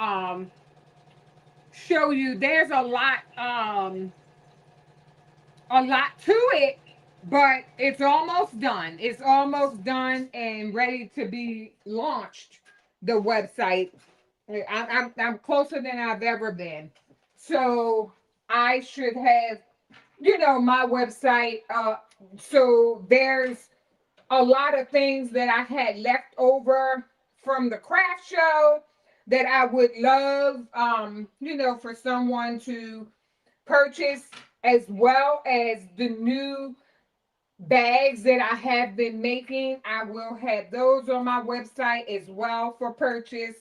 show you there's a lot to it, but it's almost done. It's almost done and ready to be launched. The website, I'm closer than I've ever been. So I should have, my website. So there's a lot of things that I had left over from the craft show that I would love, for someone to purchase, as well as the new bags that I have been making. I will have those on my website as well for purchase.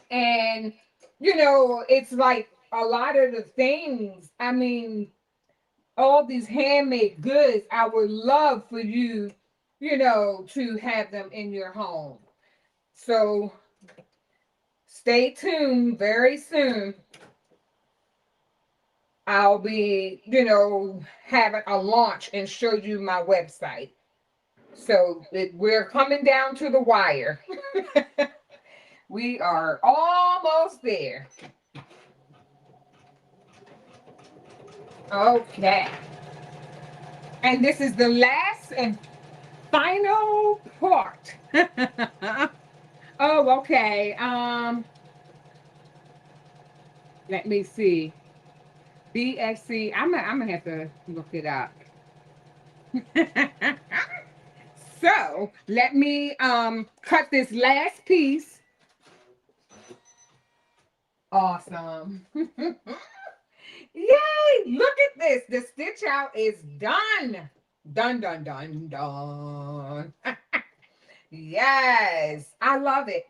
And, it's like a lot of the things, I mean, all these handmade goods, I would love for you, to have them in your home. So stay tuned. Very soon I'll be, having a launch and show you my website. So we're coming down to the wire. We are almost there. Okay. And this is the last and final part. Oh, okay. Let me see. BSC. I'm gonna have to look it up. So let me cut this last piece. Awesome. Yay! Look at this. The stitch out is done. Done, done, done, done. Yes, I love it.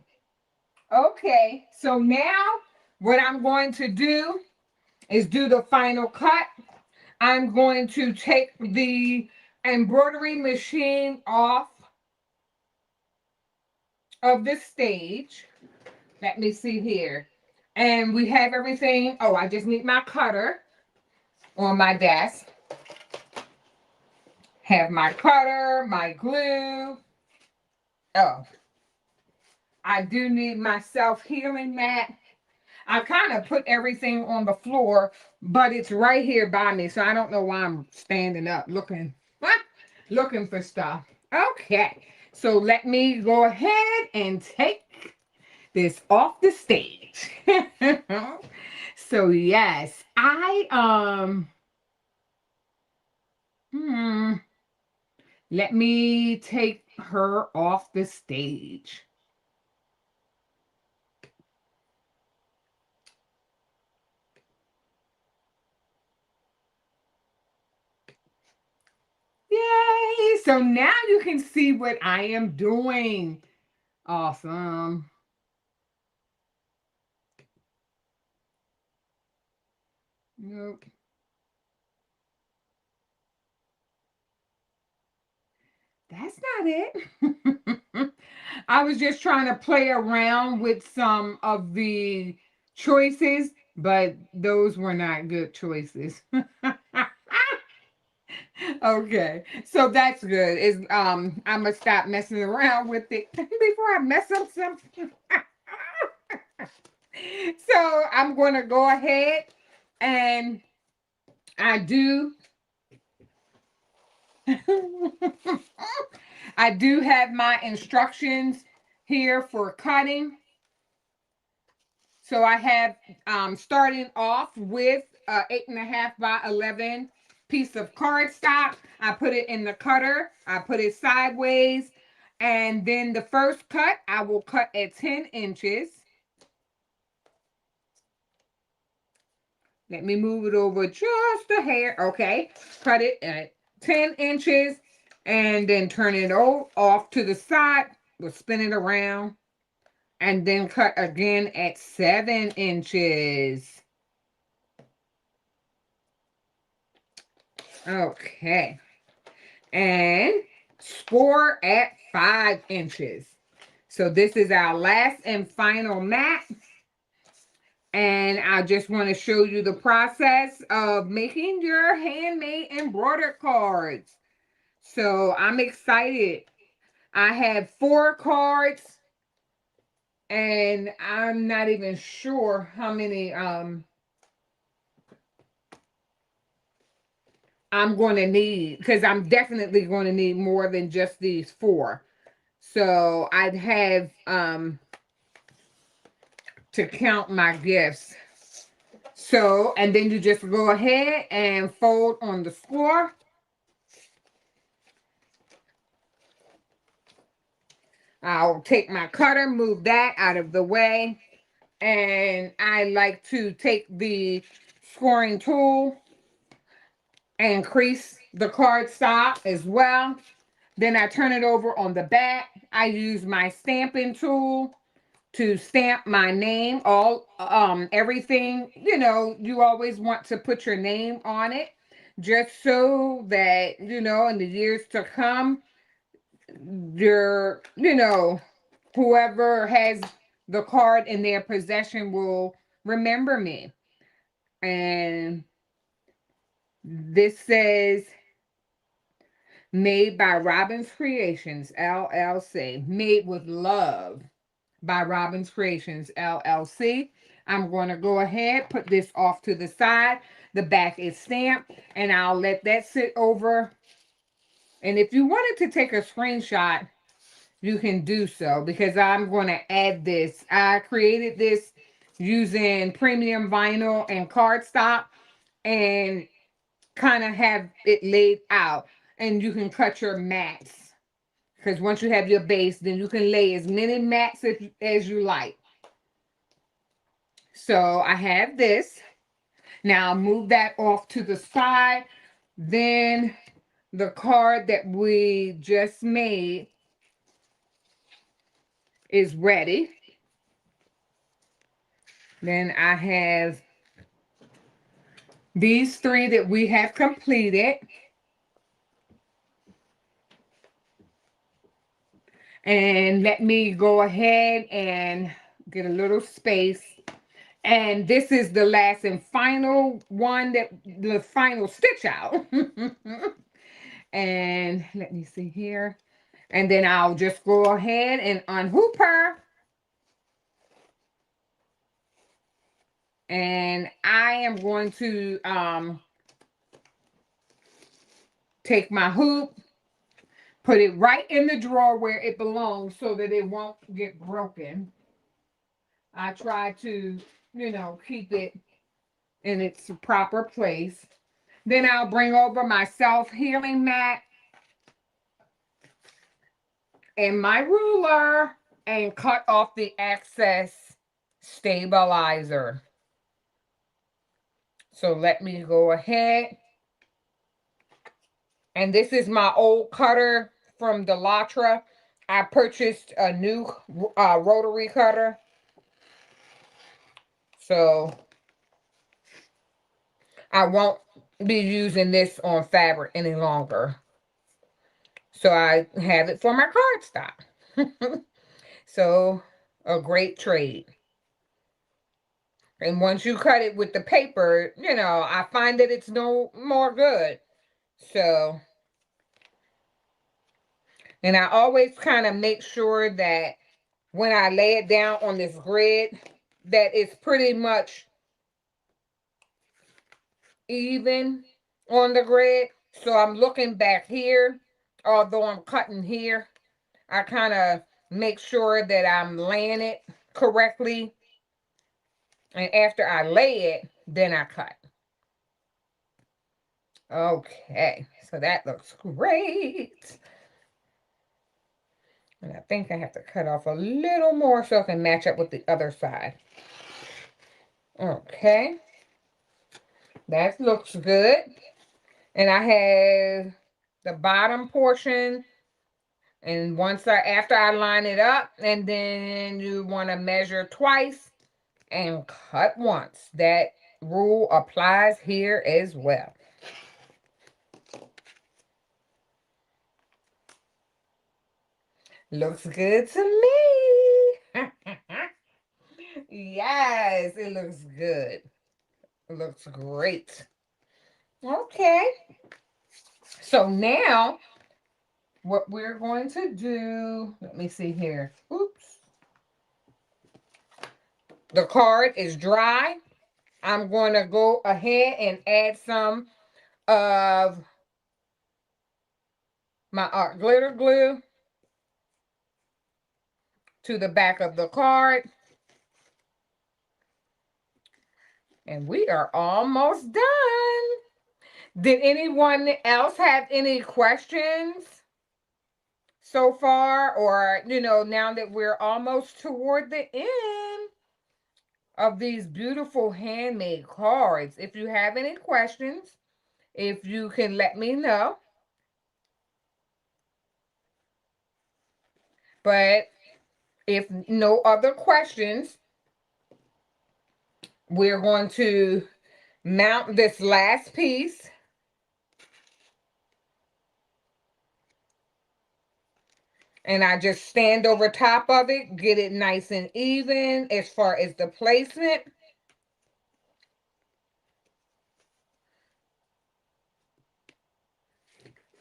Okay, so now what I'm going to do is do the final cut. I'm going to take the embroidery machine off of the stage. Let me see here. And we have everything. Oh, I just need my cutter on my desk. Have my cutter, my glue. Oh, I do need my self-healing mat. I kind of put everything on the floor, but it's right here by me, so I don't know why I'm standing up looking, looking for stuff. Okay, so let me go ahead and take this off the stage. So yes, hmm, let me take her off the stage. Yay! So now you can see what I am doing. Awesome. Nope. that's not it. I was just trying to play around with some of the choices, but those were not good choices. Okay, so that's good. Is I'm gonna stop messing around with it before I mess up something. So I'm gonna go ahead and I do I do have my instructions here for cutting. So I have starting off with 8.5 by 11 piece of cardstock. I put it in the cutter. I put it sideways. And then the first cut, I will cut at 10 inches. Let me move it over just a hair. Okay. Cut it at 10 inches. And then turn it off to the side. We'll spin it around. And then cut again at 7 inches. Okay. And score at 5 inches. So this is our last and final mat. And I just want to show you the process of making your handmade embroidered cards. So I'm excited. I have 4 cards and I'm not even sure how many I'm going to need, because I'm definitely going to need more than just these 4. So I'd have to count my gifts. So, and then you just go ahead and fold on the score. I'll take my cutter, move that out of the way. And I like to take the scoring tool and crease the cardstock as well. Then I turn it over on the back. I use my stamping tool to stamp my name, all everything. You know, you always want to put your name on it, just so that, you know, in the years to come, whoever has the card in their possession will remember me. And this says made by Robin's Creations LLC, made with love by Robin's Creations LLC. I'm going to go ahead, put this off to the side. The back is stamped, and I'll let that sit over. And if you wanted to take a screenshot, you can do so, because I'm going to add this. I created this using premium vinyl and cardstock and kind of have it laid out. And you can cut your mats, because once you have your base, then you can lay as many mats as you like. So I have this. Now I'll move that off to the side. Then the card that we just made is ready. Then I have these 3 that we have completed. And let me go ahead and get a little space. And this is the last and final one, that the final stitch out. And let me see here. And then I'll just go ahead and unhoop her. And I am going to take my hoop, put it right in the drawer where it belongs so that it won't get broken. I try to, keep it in its proper place. Then I'll bring over my self-healing mat and my ruler and cut off the excess stabilizer. So let me go ahead. And this is my old cutter from Delatra. I purchased a new rotary cutter. So I won't be using this on fabric any longer. So I have it for my cardstock. So a great trade. And once you cut it with the paper, you know, I find that it's no more good. So, and I always kind of make sure that when I lay it down on this grid, that it's pretty much even on the grid. So I'm looking back here, although I'm cutting here, I kind of make sure that I'm laying it correctly. And after I lay it, then I cut. Okay, so that looks great. And I think I have to cut off a little more so I can match up with the other side. Okay, that looks good. And I have the bottom portion, and after I line it up, and then you want to measure twice and cut once. That rule applies here as well. Looks good to me. Yes, it looks good. It looks great. Okay. So now what we're going to do, let me see here. Oops. The card is dry. I'm going to go ahead and add some of my art glitter glue to the back of the card. And we are almost done. Did anyone else have any questions so far? Or, you know, now that we're almost toward the end of these beautiful handmade cards, if you have any questions, if you can let me know. But if no other questions, we're going to mount this last piece. And I just stand over top of it, get it nice and even as far as the placement.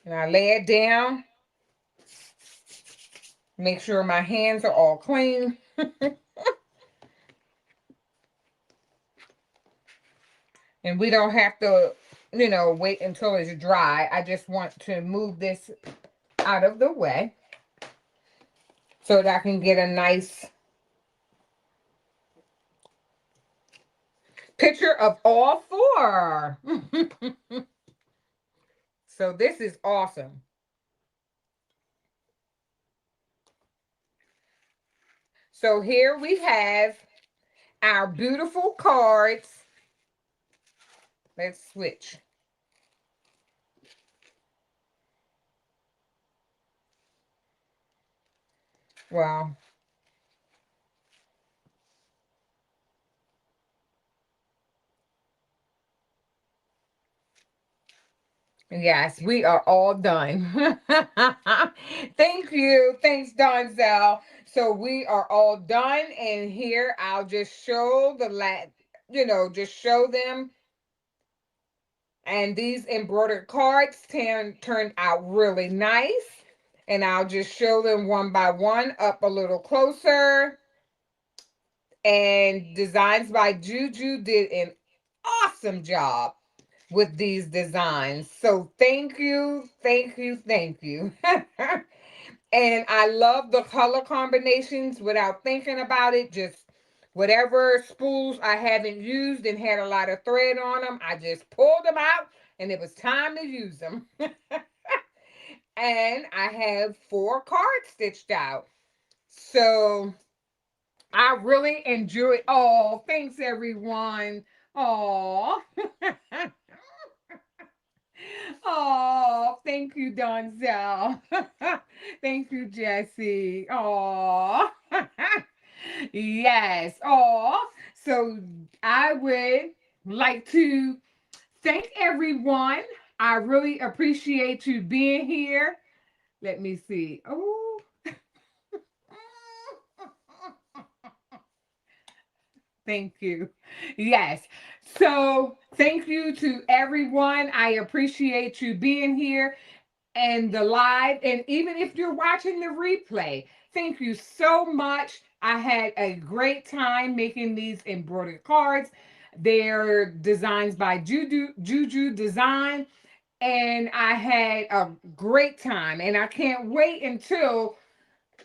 And I lay it down. Make sure my hands are all clean. And we don't have to, you know, wait until it's dry. I just want to move this out of the way so that I can get a nice picture of all four. So this is awesome. So here we have our beautiful cards. Let's switch. Wow. Yes, we are all done. Thank you. Thanks, Donzel. So we are all done. And here I'll just show just show them. And these embroidered cards turned out really nice. And I'll just show them one by one up a little closer. And Designs by JuJu did an awesome job with these designs. So thank you, thank you, thank you. And I love the color combinations without thinking about it. Just whatever spools I haven't used and had a lot of thread on them, I just pulled them out and it was time to use them. And I have 4 cards stitched out. So I really enjoyed. Oh, thanks everyone. Oh. Oh, thank you, Donzel. Thank you, Jessie. Oh, yes. Oh, so I would like to thank everyone. I really appreciate you being here. Let me see. Oh, thank you. Yes. So thank you to everyone. I appreciate you being here and the live. And even if you're watching the replay, thank you so much. I had a great time making these embroidered cards. They're designs by JuJu Design. And I had a great time. And I can't wait until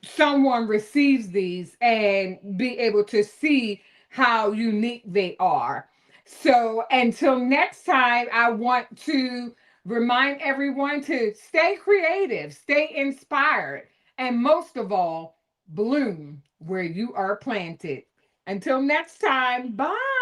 someone receives these and be able to see how unique they are. So until next time, I want to remind everyone to stay creative, stay inspired, and most of all, bloom where you are planted. Until next time, bye.